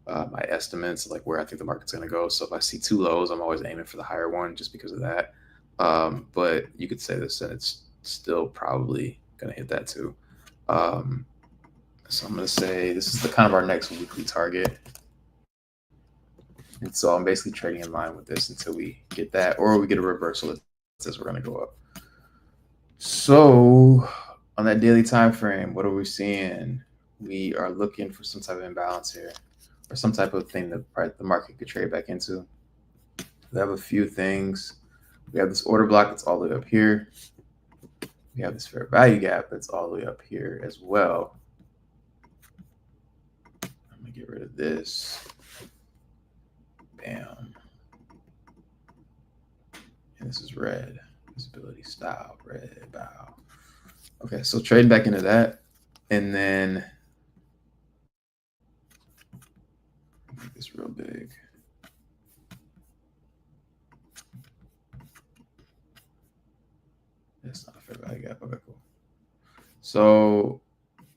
my estimates, like where I think the market's going to go. So if I see two lows, I'm always aiming for the higher one just because of that. But you could say this and it's still probably going to hit that too. So I'm going to say this is the kind of our next weekly target. And so I'm basically trading in line with this until we get that, or we get a reversal that says we're going to go up. So on that daily time frame, what are we seeing? We are looking for some type of imbalance here, or some type of thing that the market could trade back into. We have a few things. We have this order block that's all the way up here. We have this fair value gap that's all the way up here as well. I'm gonna get rid of this. Bam. And this is red. Visibility style, red bow. Okay, so trading back into that. And then make this real big. That's not a fair value gap. Okay, cool. So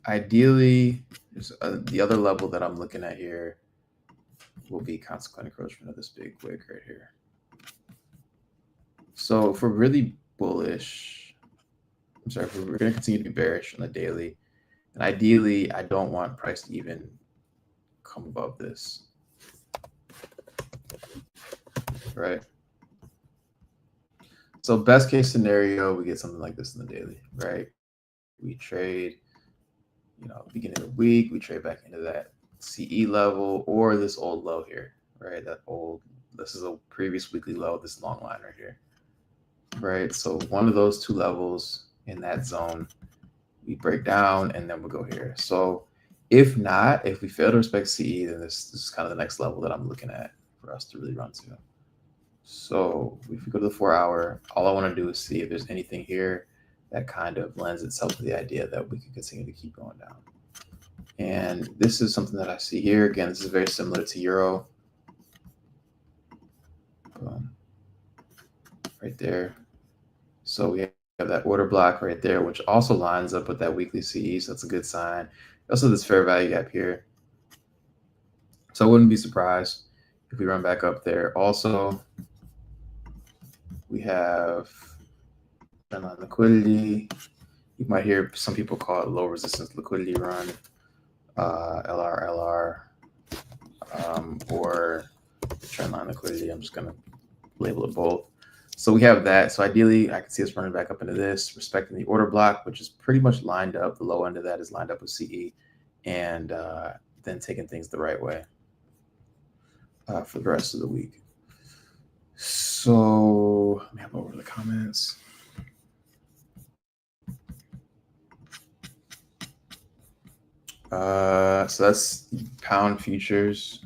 ideally, the other level that I'm looking at here will be consequent encroachment of this big wick right here. So if we're really bullish, if we're going to continue to be bearish on the daily, and ideally, I don't want price to even come above this, right? So best case scenario, we get something like this in the daily, right? We trade, beginning of the week, we trade back into that CE level or this old low here, right? This is a previous weekly low, this long line right here, right? So one of those two levels in that zone, we break down and then we'll go here. So if we fail to respect CE, then this is kind of the next level that I'm looking at for us to really run to. So if we go to the 4 hour, all I want to do is see if there's anything here that kind of lends itself to the idea that we can continue to keep going down. And this is something that I see here. Again, this is very similar to Euro. Boom. Right there. So we have that order block right there, which also lines up with that weekly CE. So that's a good sign. Also this fair value gap here. So I wouldn't be surprised if we run back up there. Also, we have trendline liquidity. You might hear some people call it low resistance liquidity run, LR, or trendline liquidity. I'm just going to label it both. So we have that. So ideally, I can see us running back up into this, respecting the order block, which is pretty much lined up. The low end of that is lined up with CE, and then taking things the right way for the rest of the week. So let me have over the comments. So that's pound futures.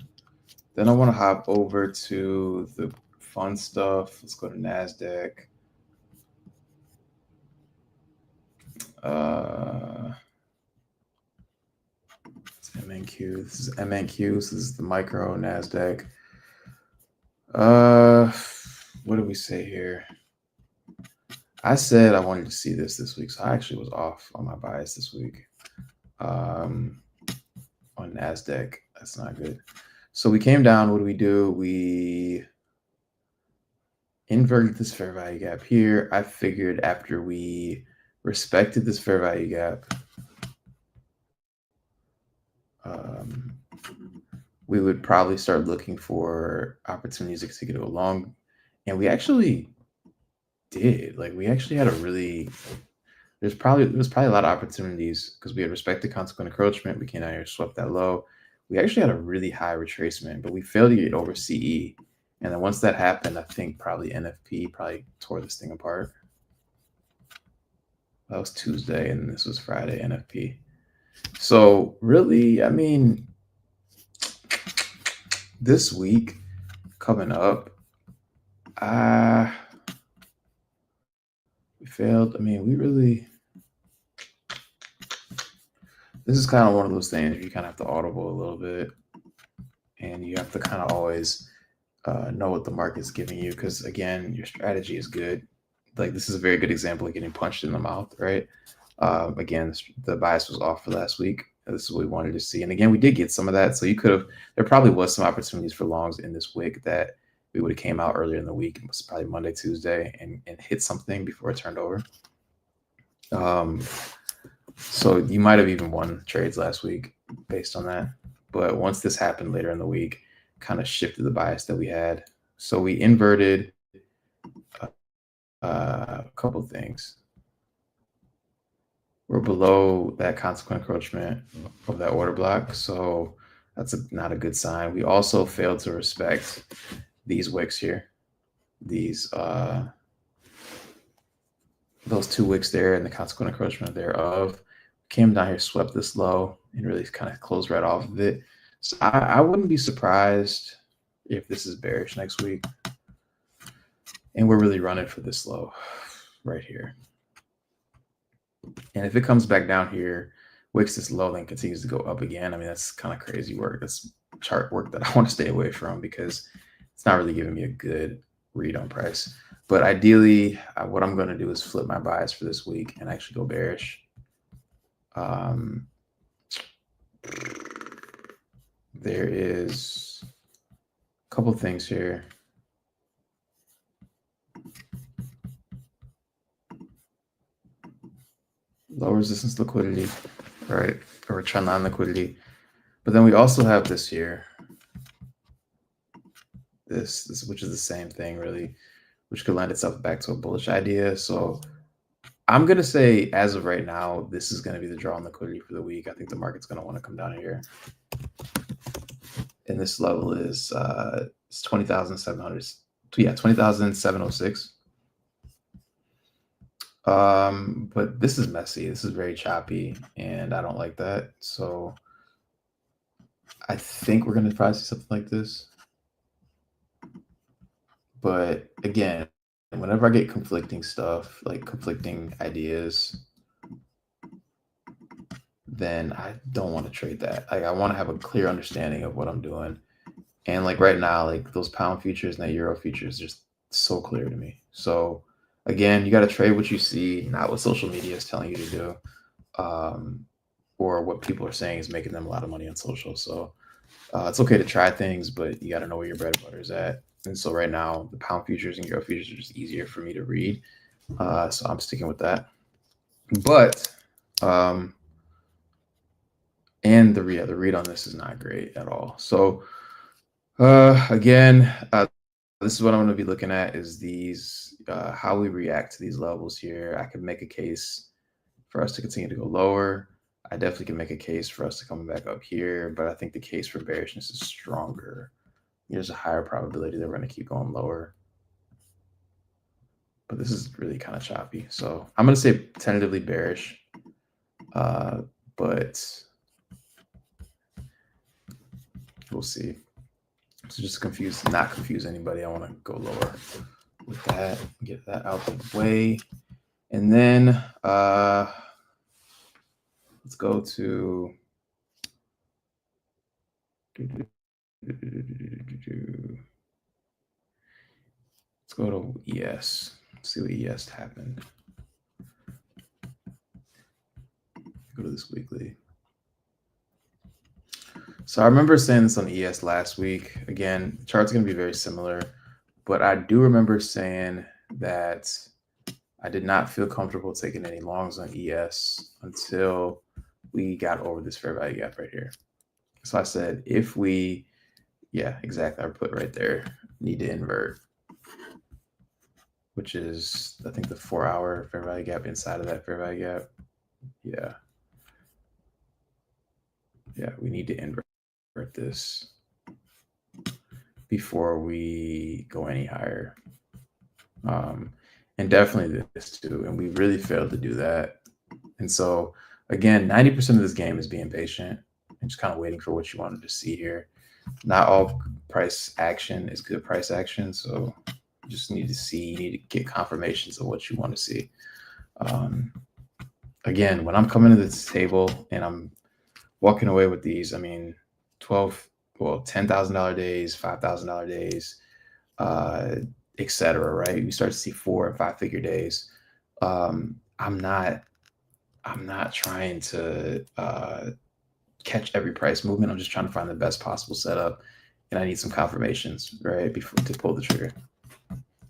Then I want to hop over to the fun stuff. Let's go to Nasdaq. It's MNQ. This is MNQ. So this is the micro Nasdaq. What did we say here? I said I wanted to see this week, so I actually was off on my bias this week. On Nasdaq, that's not good. So we came down. What do? We inverted this fair value gap here. I figured after we respected this fair value gap, we would probably start looking for opportunities to go long. And we actually did. Like we actually had there was probably a lot of opportunities because we had respected consequent encroachment. We came out here, swept that low. We actually had a really high retracement, but we failed to get over CE. And then once that happened, I think probably NFP probably tore this thing apart. That was Tuesday and this was Friday, NFP. So really, I mean, this week coming up, we failed. I mean, this is kind of one of those things you kind of have to audible a little bit, and you have to kind of always know what the market's giving you, because again, your strategy is good. Like this is a very good example of getting punched in the mouth, right? Again, the bias was off for last week. This is what we wanted to see, and again, we did get some of that. So you could have, there probably was some opportunities for longs in this wick that we would have came out earlier in the week. It was probably Monday, Tuesday, and hit something before it turned over. So you might have even won trades last week based on that. But once this happened later in the week, kind of shifted the bias that we had. So we inverted a couple of things. We're below that consequent encroachment of that order block. So that's not a good sign. We also failed to respect these wicks here. These those two wicks there and the consequent encroachment thereof. Came down here, swept this low, and really kind of closed right off of it. So I wouldn't be surprised if this is bearish next week. And we're really running for this low right here. And if it comes back down here, wicks this low, then continues to go up again, I mean, that's kind of crazy work. That's chart work that I want to stay away from because it's not really giving me a good read on price. But ideally, what I'm going to do is flip my bias for this week and actually go bearish. There is a couple things here. Low resistance liquidity, right? Or trend line liquidity. But then we also have this here. This which is the same thing really, which could lend itself back to a bullish idea. So I'm going to say as of right now, this is going to be the draw on liquidity for the week. I think the market's going to want to come down here. And this level is it's 20,700. Yeah, 20,706. But this is messy. This is very choppy, and I don't like that. So I think we're going to probably see something like this. But again, whenever I get conflicting stuff, like conflicting ideas, then I don't want to trade that. Like I want to have a clear understanding of what I'm doing. And like right now, like those pound futures and that euro futures just so clear to me. So again, you got to trade what you see, not what social media is telling you to do, or what people are saying is making them a lot of money on social. So it's okay to try things, but you got to know where your bread and butter is at. And so right now, the pound futures and euro futures are just easier for me to read. So I'm sticking with that. But and the read on this is not great at all. So again, this is what I'm going to be looking at is these, how we react to these levels here. I could make a case for us to continue to go lower. I definitely can make a case for us to come back up here, but I think the case for bearishness is stronger. There's a higher probability that we're going to keep going lower. But this is really kind of choppy. So I'm going to say tentatively bearish, but we'll see. So just to not confuse anybody, I want to go lower with that, get that out of the way. And then let's go to let's go to ES. Let's see what ES happened. Go to this weekly. So I remember saying this on ES last week. Again, the chart's going to be very similar, but I do remember saying that I did not feel comfortable taking any longs on ES until we got over this fair value gap right here. So I said, if we, yeah, exactly. I put right there, need to invert, which is, I think, the 4-hour fair value gap inside of that fair value gap. Yeah. Yeah, we need to invert this before we go any higher. And definitely this too. And we really failed to do that. And so again, 90% of this game is being patient and just kind of waiting for what you wanted to see here. Not all price action is good price action. So you just need to see, you need to get confirmations of what you want to see. Again, when I'm coming to this table and I'm walking away with these, I mean, $10,000 days, $5,000 days, etc. Right? We start to see 4 and 5 figure days. I'm not trying to catch every price movement. I'm just trying to find the best possible setup, and I need some confirmations, right, before to pull the trigger.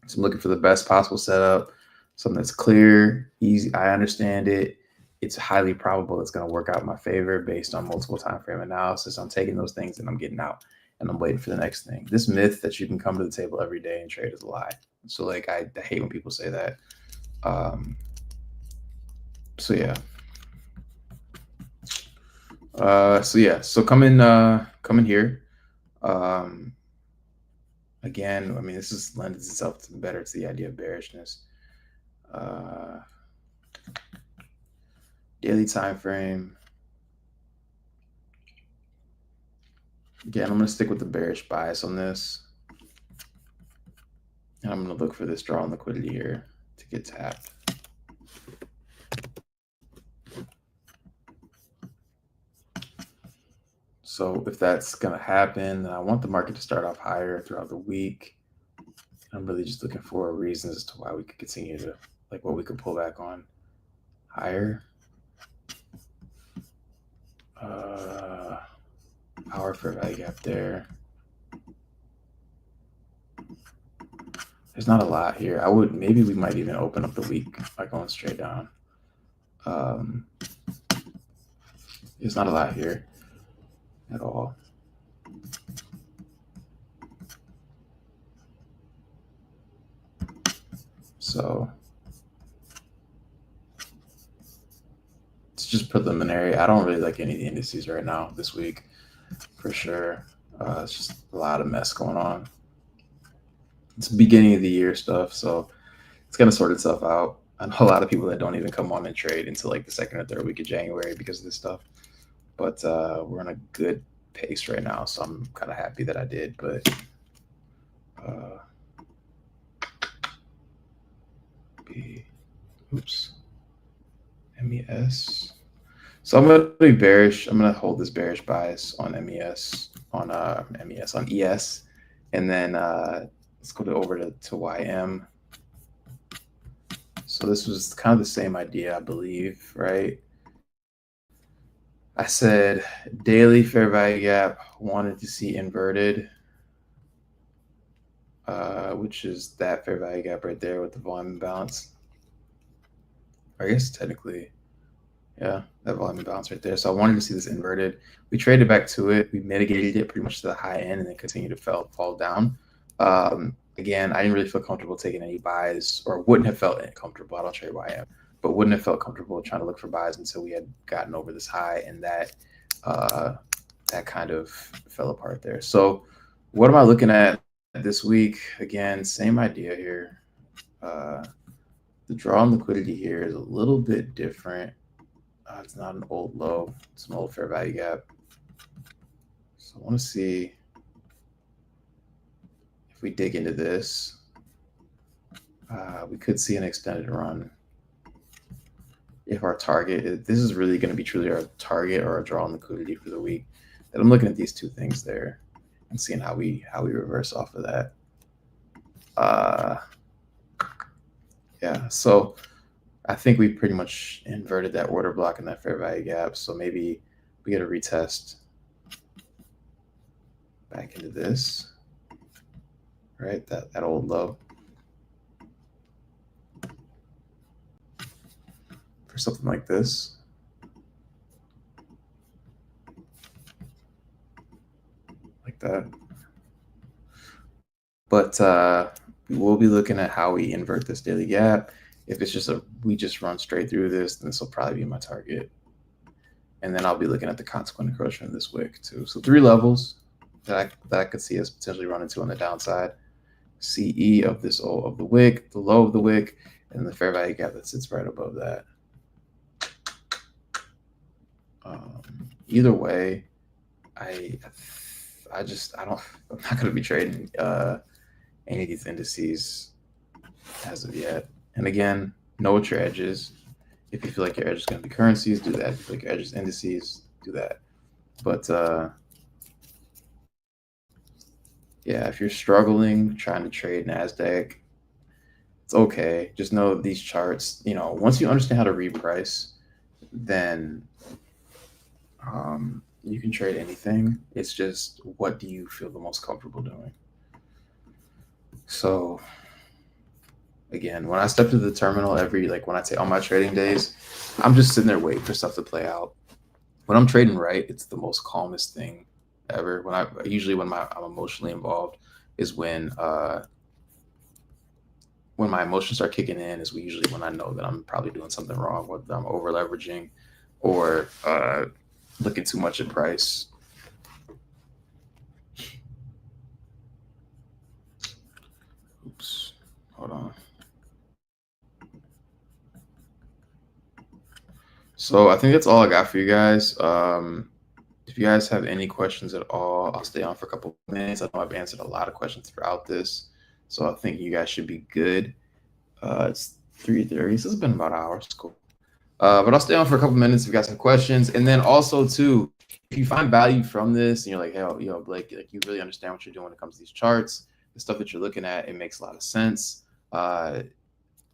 So I'm looking for the best possible setup, something that's clear, easy. I understand it. It's highly probable it's going to work out in my favor based on multiple time frame analysis. I'm taking those things and I'm getting out, and I'm waiting for the next thing. This myth that you can come to the table every day and trade is a lie. So like I hate when people say that. So yeah. So come in here. Again, I mean, this is lends itself to better to the idea of bearishness. Daily time frame. Again, I'm going to stick with the bearish bias on this. And I'm going to look for this draw on liquidity here to get tapped. So if that's going to happen, then I want the market to start off higher throughout the week. I'm really just looking for reasons as to why we could continue to, like what we could pull back on higher. Power fair value gap there. There's not a lot here. Maybe we might even open up the week by going straight down. There's not a lot here at all. So it's just preliminary. I don't really like any of the indices right now this week, for sure. It's just a lot of mess going on. It's beginning of the year stuff, so it's gonna sort itself out. I know a lot of people that don't even come on and trade until like the second or third week of January because of this stuff. But we're on a good pace right now, so I'm kind of happy that I did. But MES. So I'm gonna be bearish. I'm gonna hold this bearish bias on MES, on ES, and then let's go over to YM. So this was kind of the same idea, I believe, right? I said daily fair value gap, wanted to see inverted, which is that fair value gap right there with the volume imbalance. I guess technically, yeah, that volume imbalance right there. So I wanted to see this inverted. We traded back to it. We mitigated it pretty much to the high end and then continued to fall down. Again, I didn't really feel comfortable taking any buys, or wouldn't have felt comfortable. I don't trade YM, but wouldn't have felt comfortable trying to look for buys until we had gotten over this high, and that kind of fell apart there. So what am I looking at this week? Again, same idea here. The draw on liquidity here is a little bit different. It's not an old low. It's an old fair value gap. So I want to see if we dig into this. We could see an extended run. If our target, this is really going to be truly our target or our draw on liquidity for the week. And I'm looking at these two things there and seeing how we reverse off of that. Yeah, so I think we pretty much inverted that order block and that fair value gap. So maybe we get a retest back into this, right? That old low for something like this. Like that. But we will be looking at how we invert this daily gap. If it's just we just run straight through this, then this will probably be my target. And then I'll be looking at the consequent encroachment of this wick too. So 3 levels that I could see us potentially run into on the downside. CE of the wick, the low of the wick, and the fair value gap that sits right above that. Either way, I'm not going to be trading any of these indices as of yet. And again, know what your edge is. If you feel like your edge is going to be currencies, do that. If you feel like your edge is indices, do that. But yeah, if you're struggling trying to trade Nasdaq, it's okay. Just know these charts, once you understand how to read price, then you can trade anything. It's just, what do you feel the most comfortable doing? So again, when I step to the terminal when I take on my trading days, I'm just sitting there waiting for stuff to play out. When I'm trading right, it's the most calmest thing ever. I'm emotionally involved is when my emotions start kicking in, is usually when I know that I'm probably doing something wrong, whether I'm over leveraging or looking too much at price. Oops, hold on. So I think that's all I got for you guys. If you guys have any questions at all, I'll stay on for a couple of minutes. I know I've answered a lot of questions throughout this, so I think you guys should be good. It's 3:30, so it's been about an hour. It's cool. But I'll stay on for a couple minutes if you guys have questions. And then also too, if you find value from this and you're like, hell, Blake, like you really understand what you're doing when it comes to these charts, the stuff that you're looking at, it makes a lot of sense. I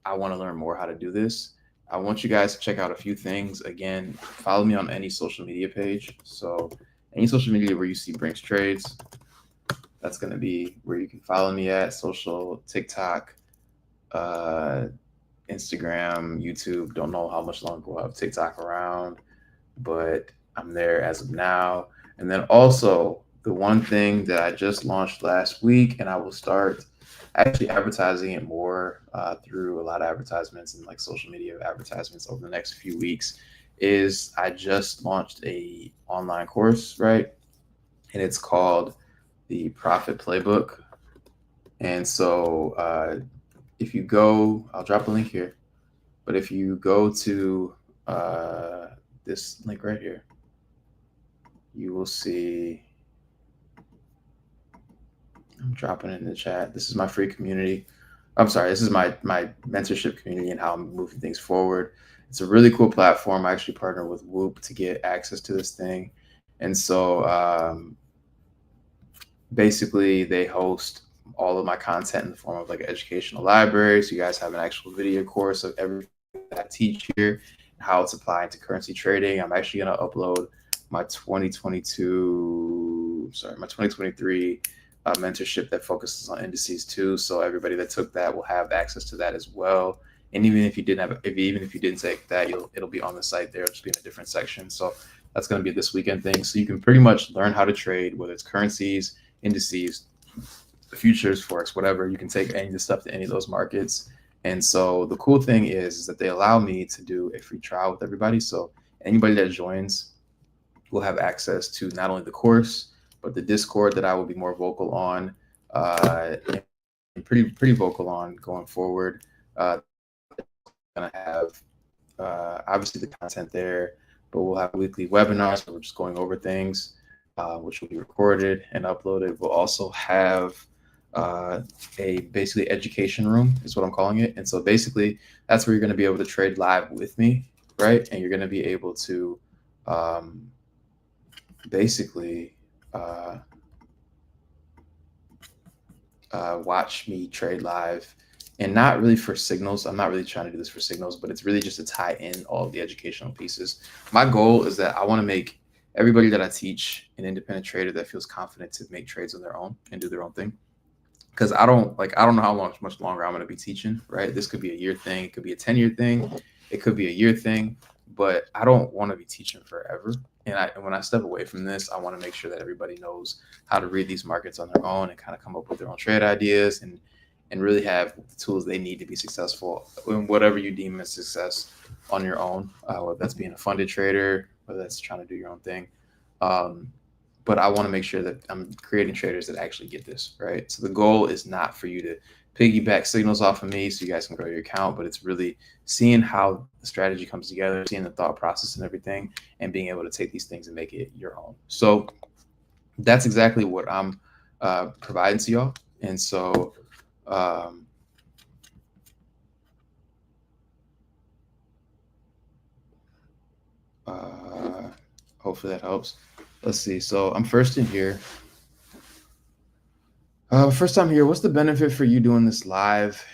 want to learn more how to do this. I want you guys to check out a few things. Again, follow me on any social media page. So any social media where you see Brinks Trades, that's going to be where you can follow me at. Social, TikTok, Instagram, YouTube. Don't know how much longer we'll have TikTok around, but I'm there as of now. And then also the one thing that I just launched last week, and I will start actually advertising it more through a lot of advertisements and like social media advertisements over the next few weeks, is I just launched a online course, right? And it's called the Profit Playbook. And so if you go, I'll drop a link here, but if you go to this link right here, you will see, I'm dropping it in the chat. This is my free community. I'm sorry, this is my mentorship community and how I'm moving things forward. It's a really cool platform. I actually partner with Whoop to get access to this thing. And so basically they host all of my content in the form of like an educational library. So you guys have an actual video course of everything that I teach here, how it's applied to currency trading. I'm actually going to upload my 2023 mentorship that focuses on indices too. So everybody that took that will have access to that as well. And even if you didn't take that, it'll be on the site there. It'll just be in a different section. So that's going to be a this weekend thing. So you can pretty much learn how to trade, whether it's currencies, indices, futures, forex, whatever. You can take any of the stuff to any of those markets. And so the cool thing is that they allow me to do a free trial with everybody. So anybody that joins will have access to not only the course, but the Discord that I will be more vocal on, and pretty vocal on going forward. Gonna have obviously the content there, but we'll have weekly webinars where we're just going over things, which will be recorded and uploaded. We'll also have a basically education room is what I'm calling it. And so basically that's where you're going to be able to trade live with me, right? And you're going to be able to basically watch me trade live, and not really for signals. I'm not really trying to do this for signals, but it's really just to tie in all of the educational pieces. My goal is that I want to make everybody that I teach an independent trader that feels confident to make trades on their own and do their own thing. Because I don't know how much longer I'm going to be teaching, right? This could be a year thing. It could be a 10-year thing. It could be a year thing, but I don't want to be teaching forever. And when I step away from this, I want to make sure that everybody knows how to read these markets on their own and kind of come up with their own trade ideas and really have the tools they need to be successful in whatever you deem as success on your own, whether that's being a funded trader, whether that's trying to do your own thing. But I want to make sure that I'm creating traders that actually get this, right? So the goal is not for you to piggyback signals off of me so you guys can grow your account, but it's really seeing how the strategy comes together, seeing the thought process and everything, and being able to take these things and make it your own. So that's exactly what I'm providing to y'all. And so hopefully that helps. Let's see. So I'm first in here. First time here. What's the benefit for you doing this live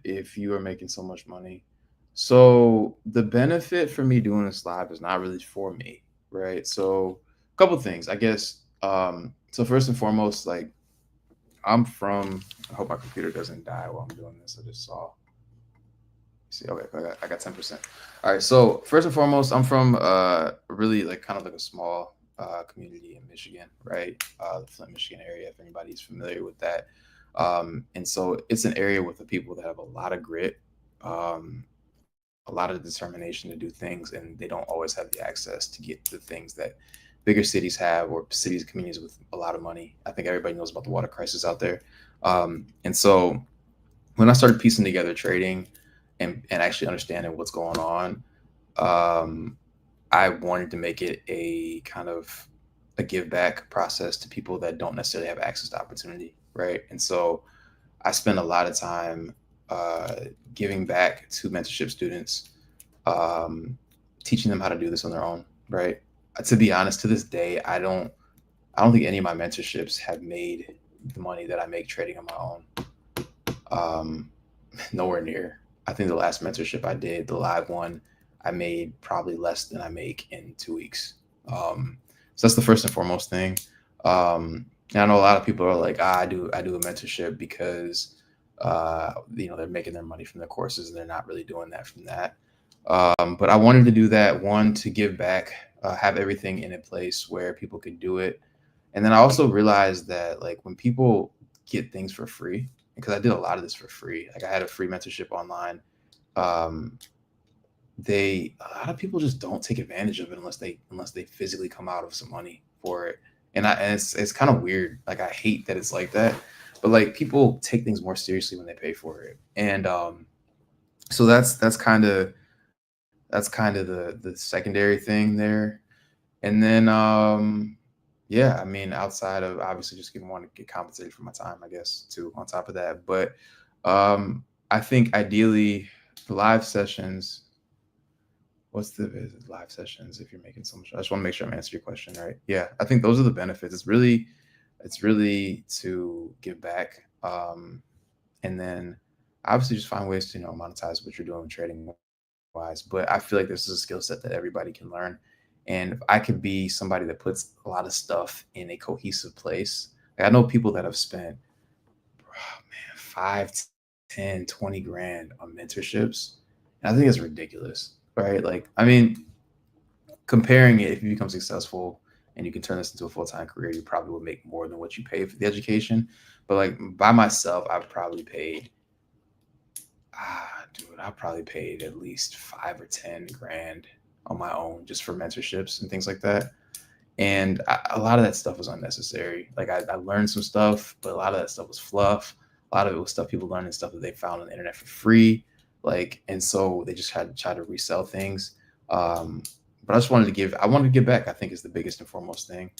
if you are making so much money? So the benefit for me doing this live is not really for me, right? So a couple things, I guess. So first and foremost, like I'm from. I hope my computer doesn't die while I'm doing this. I just saw. See, okay, I got 10%. All right. So first and foremost, I'm from really like kind of like a small community in Michigan, right? The Flint, Michigan area, if anybody's familiar with that. And so it's an area with the people that have a lot of grit, um, a lot of determination to do things, and they don't always have the access to get the things that bigger cities have, or cities, communities with a lot of money. I think everybody knows about the water crisis out there. And so when I started piecing together trading and actually understanding what's going on, um, I wanted to make it a kind of a give back process to people that don't necessarily have access to opportunity, right? And so I spend a lot of time uh, giving back to mentorship students, um, teaching them how to do this on their own, right? To be honest, to this day, I don't think any of my mentorships have made the money that I make trading on my own. Um, Nowhere near. I think the last mentorship I did, the live one, I made probably less than I make in 2 weeks. So that's the first and foremost thing. And I know a lot of people are like, I do a mentorship because they're making their money from the courses and they're not really doing that from that. But I wanted to do that, one, to give back, have everything in a place where people could do it. And then I also realized that like when people get things for free, because I did a lot of this for free. Like I had a free mentorship online. Um, a lot of people just don't take advantage of it unless they physically come out of some money for it. And it's kind of weird. Like I hate that it's like that, but like people take things more seriously when they pay for it. And so that's kind of the secondary thing there. And then yeah, I mean, outside of obviously just want to get compensated for my time, I guess, too, on top of that. But I think ideally the live sessions, what's the live sessions if you're making so much? I just want to make sure I'm answering your question right. Yeah, I think those are the benefits. It's really to give back. And then obviously just find ways to, monetize what you're doing trading wise. But I feel like this is a skill set that everybody can learn. And if I could be somebody that puts a lot of stuff in a cohesive place, like I know people that have spent, oh man, 5, 10, 20 grand on mentorships. And I think it's ridiculous, right? Like, I mean, comparing it, if you become successful and you can turn this into a full-time career, you probably will make more than what you pay for the education. But like by myself, I've probably paid, dude, I probably paid at least 5 or 10 grand on my own just for mentorships and things like that. And a lot of that stuff was unnecessary. Like I learned some stuff, but a lot of that stuff was fluff. A lot of it was stuff people learning stuff that they found on the internet for free. Like, and so they just had to try to resell things. Um, but I wanted to give back, I think is the biggest and foremost thing.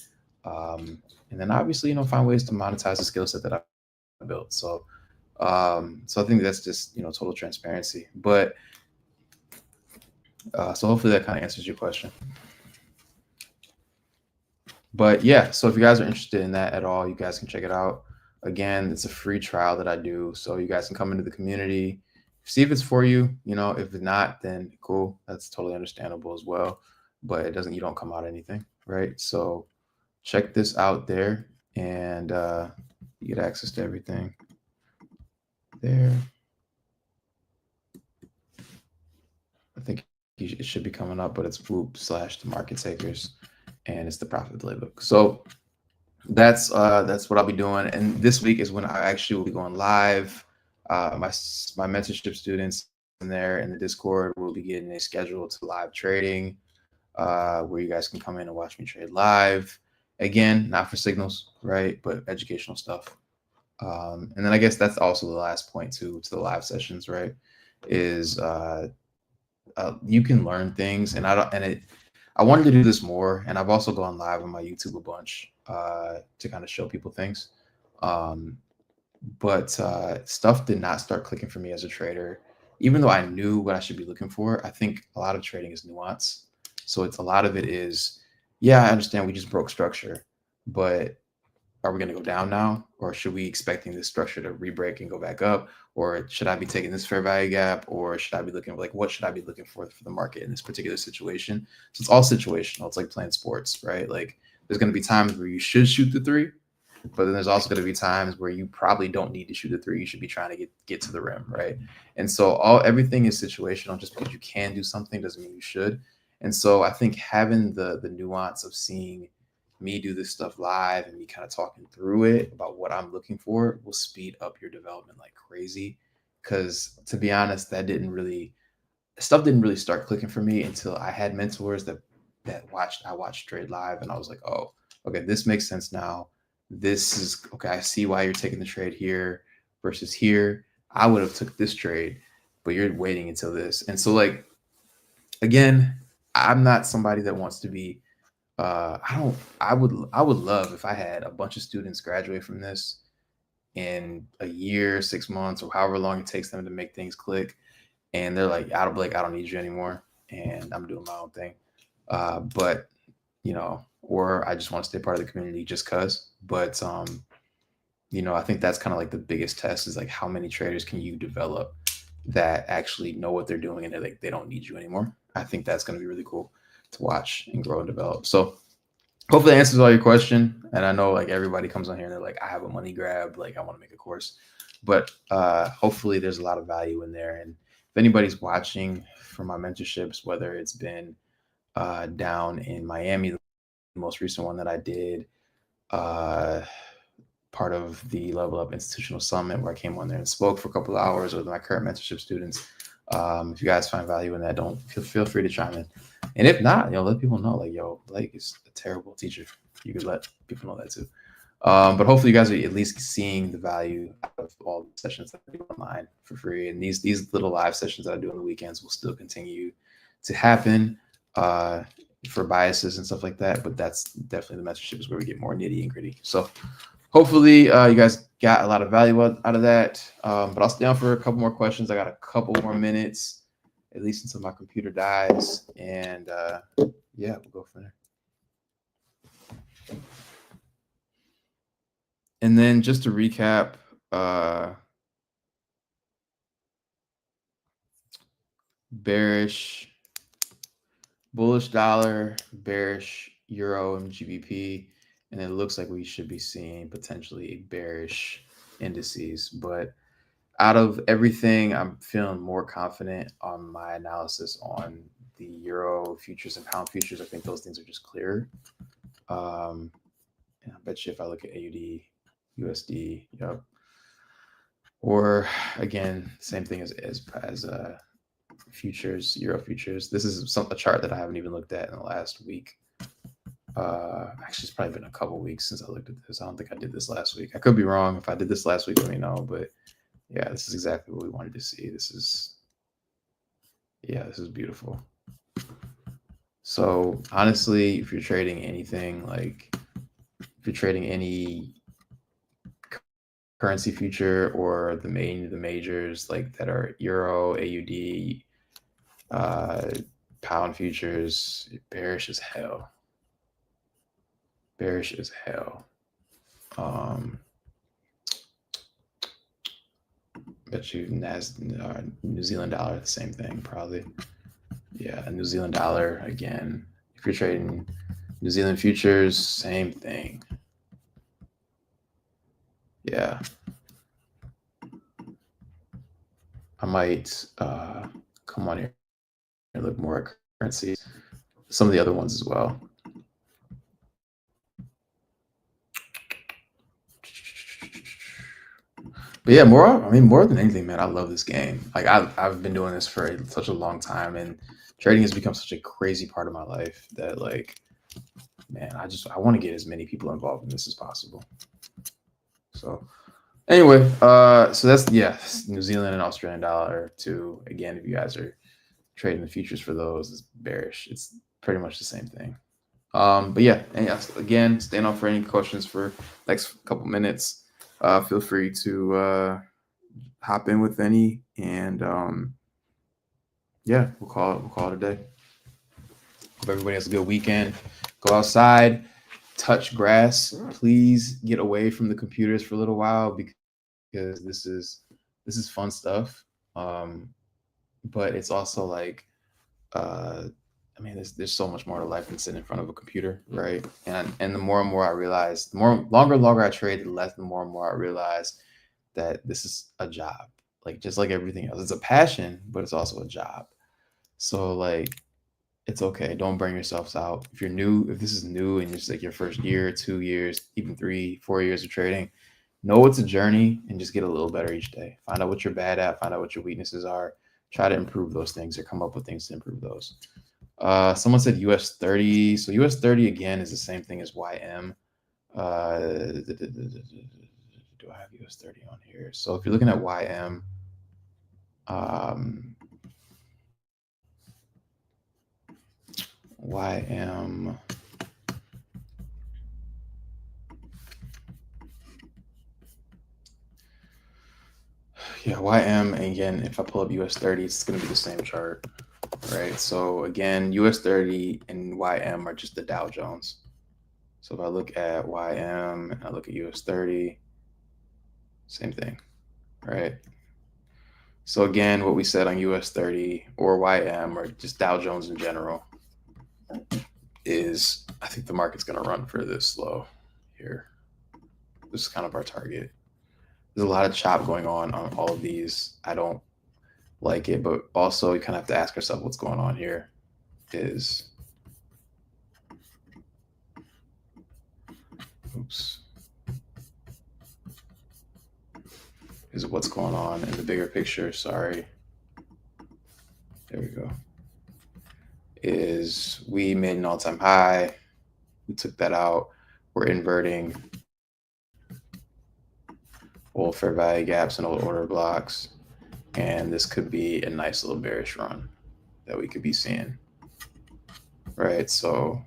And then obviously, find ways to monetize the skill set that I built. So I think that's just, total transparency. But so hopefully that kind of answers your question. But yeah, so if you guys are interested in that at all, you guys can check it out. Again, it's a free trial that I do. So you guys can come into the community, see if it's for you. If it's not, then cool. That's totally understandable as well. But you don't come out anything, right? So check this out there and you get access to everything there. I think it should be coming up, but it's /the market takers, and it's the profit playbook. So that's what I'll be doing. And this week is when I actually will be going live. My mentorship students in there in the Discord will be getting a schedule to live trading, where you guys can come in and watch me trade live. Again, not for signals, right? But educational stuff. And then I guess that's also the last point to the live sessions, right? Is you can learn things, and I wanted to do this more, and I've also gone live on my YouTube a bunch to kind of show people things. But stuff did not start clicking for me as a trader, even though I knew what I should be looking for. I think a lot of trading is nuance. So a lot of it is, yeah, I understand we just broke structure, but are we going to go down now, or should we expecting this structure to re-break and go back up, or should I be taking this fair value gap, or should I be looking like what should I be looking for the market in this particular situation? So it's all situational. It's like playing sports, right? Like there's going to be times where you should shoot the three, but then there's also going to be times where you probably don't need to shoot the three. You should be trying to get to the rim, right? And so everything is situational. Just because you can do something doesn't mean you should. And so I think having the nuance of seeing me do this stuff live and me kind of talking through it about what I'm looking for will speed up your development like crazy. Because to be honest, didn't really start clicking for me until I had mentors that I watched trade live, and I was like, oh, okay, this makes sense now. This is okay. I see why you're taking the trade here versus here. I would have took this trade, but you're waiting until this. And so like, again, I'm not somebody that wants to be, I would love if I had a bunch of students graduate from this in a year, 6 months, or however long it takes them to make things click. And they're like, Blake, I don't need you anymore. And I'm doing my own thing. But, or I just want to stay part of the community just cause. But, I think that's kind of like the biggest test is like how many traders can you develop that actually know what they're doing and they're like, they don't need you anymore. I think that's going to be really cool to watch and grow and develop. So hopefully that answers all your question. And I know like everybody comes on here and they're like, I have a money grab, like I want to make a course, but hopefully there's a lot of value in there. And if anybody's watching from my mentorships, whether it's been down in Miami, the most recent one that I did, part of the Level Up Institutional Summit where I came on there and spoke for a couple of hours with my current mentorship students. If you guys find value in that, don't feel free to chime in. And if not, let people know like, yo, Blake is a terrible teacher. You could let people know that too. But hopefully you guys are at least seeing the value out of all the sessions that I do online for free. And these little live sessions that I do on the weekends will still continue to happen for biases and stuff like that. But that's definitely the mentorships where we get more nitty and gritty. So hopefully you guys got a lot of value out of that. But I'll stay on for a couple more questions. I got a couple more minutes, at least until my computer dies. And yeah, we'll go from there. And then just to recap, bearish, bullish dollar, bearish euro and GBP. And it looks like we should be seeing potentially bearish indices. But out of everything, I'm feeling more confident on my analysis on the euro futures and pound futures. I think those things are just clearer. And I bet you if I look at AUD, USD, yep. Or again, same thing as futures, euro futures. This is a chart that I haven't even looked at in the last week. Actually, it's probably been a couple weeks since I looked at this. I don't think I did this last week. I could be wrong. If I did this last week, let me know. But yeah, this is exactly what we wanted to see. This is beautiful. So honestly, if you're trading anything, like if you're trading any currency future or the majors like that are euro, AUD, pound futures, bearish as hell. Bearish as hell. Bet you New Zealand dollar, the same thing, probably. Yeah, New Zealand dollar again. If you're trading New Zealand futures, same thing. Yeah. I might come on here and look more at currencies. Some of the other ones as well. But yeah, more than anything, man, I love this game. Like I've been doing this for such a long time, and trading has become such a crazy part of my life that like, man, I want to get as many people involved in this as possible. So anyway, so that's New Zealand and Australian dollar too. Again, if you guys are trading the futures for those, it's bearish. It's pretty much the same thing. But yeah, and again, staying on for any questions for next couple minutes. Feel free to hop in with any, and yeah, we'll call it a day. Hope everybody has a good weekend. Go outside, touch grass, please get away from the computers for a little while, because this is fun stuff. But it's also like, I mean, there's so much more to life than sitting in front of a computer, right? And the more and more I realize, the longer I trade, the more and more I realize that this is a job. Like, just like everything else, it's a passion, but it's also a job. So like, it's okay. Don't burn yourselves out. If you're new, if this is new and it's like your first year, 2 years, even 3, 4 years of trading, know it's a journey and just get a little better each day. Find out what you're bad at, find out what your weaknesses are, try to improve those things or come up with things to improve those. Someone said US30. So US30 again is the same thing as YM. Do I have US30 on here? So if you're looking at YM, YM. Yeah, YM, and again, if I pull up US30, it's going to be the same chart, right? So again, US30 and YM are just the Dow Jones. So if I look at YM and I look at US30, same thing, right? So again, what we said on US30 or YM or just Dow Jones in general is, I think the market's going to run for this low here. This is kind of our target. There's a lot of chop going on all of these. I don't like it, but also you kind of have to ask yourself what's going on here is, is what's going on in the bigger picture. Sorry. There we go. Is we made an all-time high. We took that out. We're inverting old fair value gaps and old order blocks. And this could be a nice little bearish run that we could be seeing. Right. So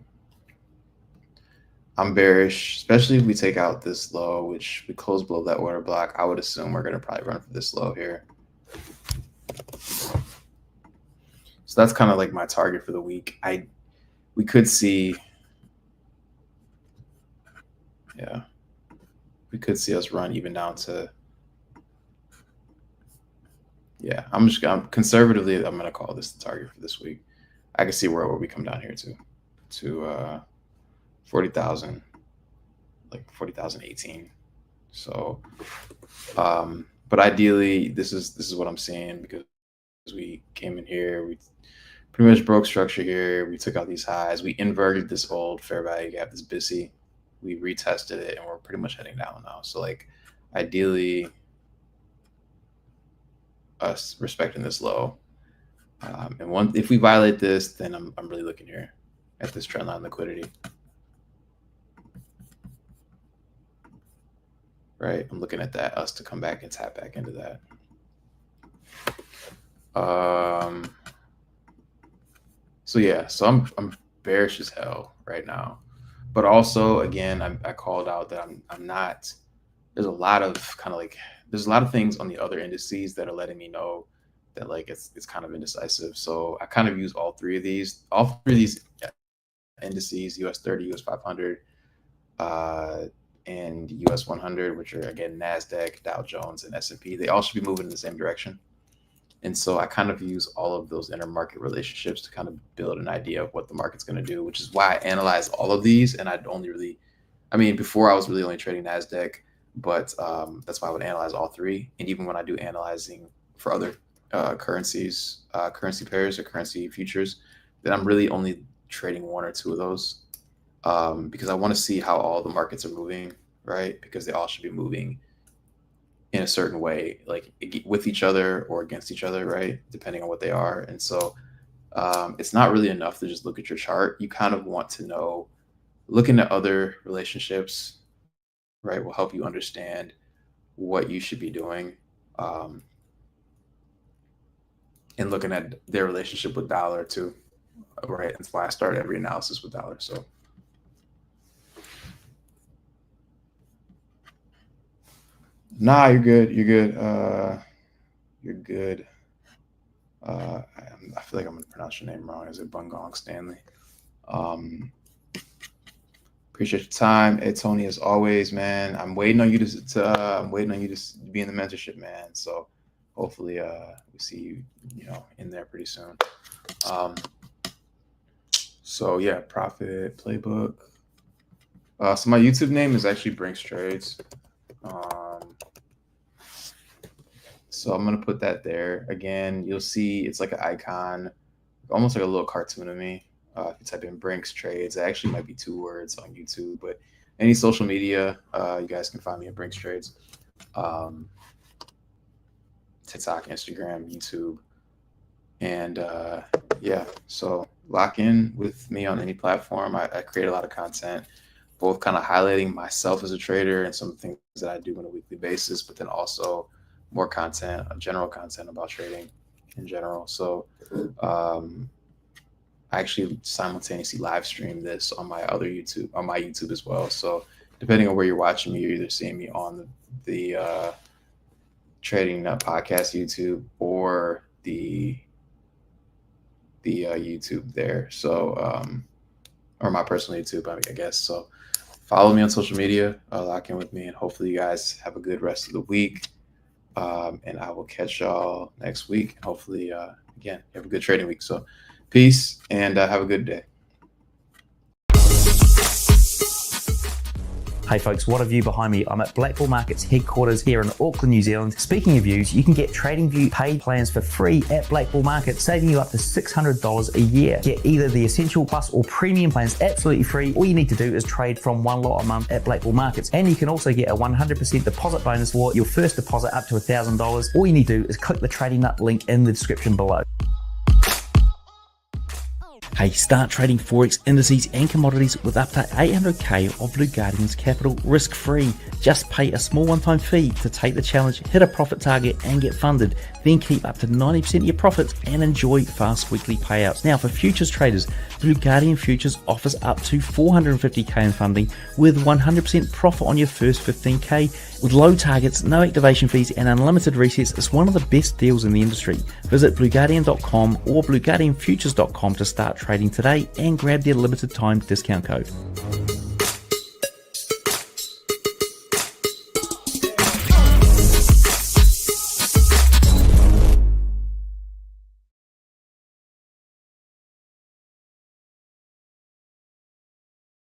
I'm bearish, especially if we take out this low, which we close below that order block. I would assume we're going to probably run for this low here. So that's kind of like my target for the week. We could see, yeah, we could see us run even down to, yeah, I'm conservatively, I'm going to call this the target for this week. I can see where we come down here to 40,000, like 40,018. So, but ideally, this is what I'm saying, because we came in here, we pretty much broke structure here. We took out these highs. We inverted this old fair value gap, this BISI. We retested it, and we're pretty much heading down now. So, like, ideally, us respecting this low. And if we violate this, then I'm really looking here at this trendline liquidity. Right, I'm looking at that, us to come back and tap back into that. So yeah, so I'm bearish as hell right now, but also again, I called out that I'm not. There's a lot of there's a lot of things on the other indices that are letting me know that like it's kind of indecisive. So I kind of use all three of these indices: US30, US500, and US100, which are again Nasdaq, Dow Jones, and S&P. They all should be moving in the same direction. And so I kind of use all of those intermarket relationships to kind of build an idea of what the market's going to do, which is why I analyze all of these. And I'd only really, I mean, before I was really only trading Nasdaq, but that's why I would analyze all three. And even when I do analyzing for other currencies, currency pairs or currency futures, then I'm really only trading one or two of those, because I want to see how all the markets are moving, right? Because they all should be moving in a certain way, like with each other or against each other, right? Depending on what they are. And so it's not really enough to just look at your chart. You kind of want to know, looking at other relationships, right, will help you understand what you should be doing. And looking at their relationship with dollar too, right? That's why I start every analysis with dollar. So nah, you're good. You're good. You're good. I feel like I'm gonna pronounce your name wrong. Is it Bungong Stanley? But Appreciate your time. Hey, Tony, as always, man. I'm waiting on you to be in the mentorship, man. So hopefully we see you, in there pretty soon. So yeah, profit playbook. So my YouTube name is actually Brinks Trades. So I'm gonna put that there. Again, you'll see it's like an icon, almost like a little cartoon of me. If you type in Brinks Trades, it actually might be 2 words on YouTube, but any social media, you guys can find me at Brinks Trades. TikTok, Instagram, YouTube. And yeah, so lock in with me on any platform. I create a lot of content, both kind of highlighting myself as a trader and some things that I do on a weekly basis, but then also more content, general content about trading in general. So I actually simultaneously live stream this on my YouTube as well. So depending on where you're watching me, you're either seeing me on the Trading Podcast YouTube or the YouTube there. So or my personal YouTube, I guess. So follow me on social media, lock in with me, and hopefully you guys have a good rest of the week. And I will catch y'all next week. Hopefully, again, have a good trading week. So peace and have a good day. Hey folks, what a view behind me. I'm at Blackbull Markets headquarters here in Auckland, New Zealand. Speaking of views, you can get TradingView paid plans for free at Blackbull Markets, saving you up to $600 a year. Get either the Essential Plus or Premium plans absolutely free. All you need to do is trade from 1 lot a month at Blackbull Markets. And you can also get a 100% deposit bonus for your first deposit up to $1,000. All you need to do is click the Trading Nut link in the description below. Hey, start trading Forex indices and commodities with up to 800k of Blue Guardian's capital risk-free. Just pay a small one-time fee to take the challenge, hit a profit target and get funded. Then keep up to 90% of your profits and enjoy fast weekly payouts. Now for futures traders, Blue Guardian Futures offers up to 450k in funding with 100% profit on your first 15k. With low targets, no activation fees and unlimited resets, it's one of the best deals in the industry. Visit blueguardian.com or blueguardianfutures.com to start trading today and grab their limited time discount code.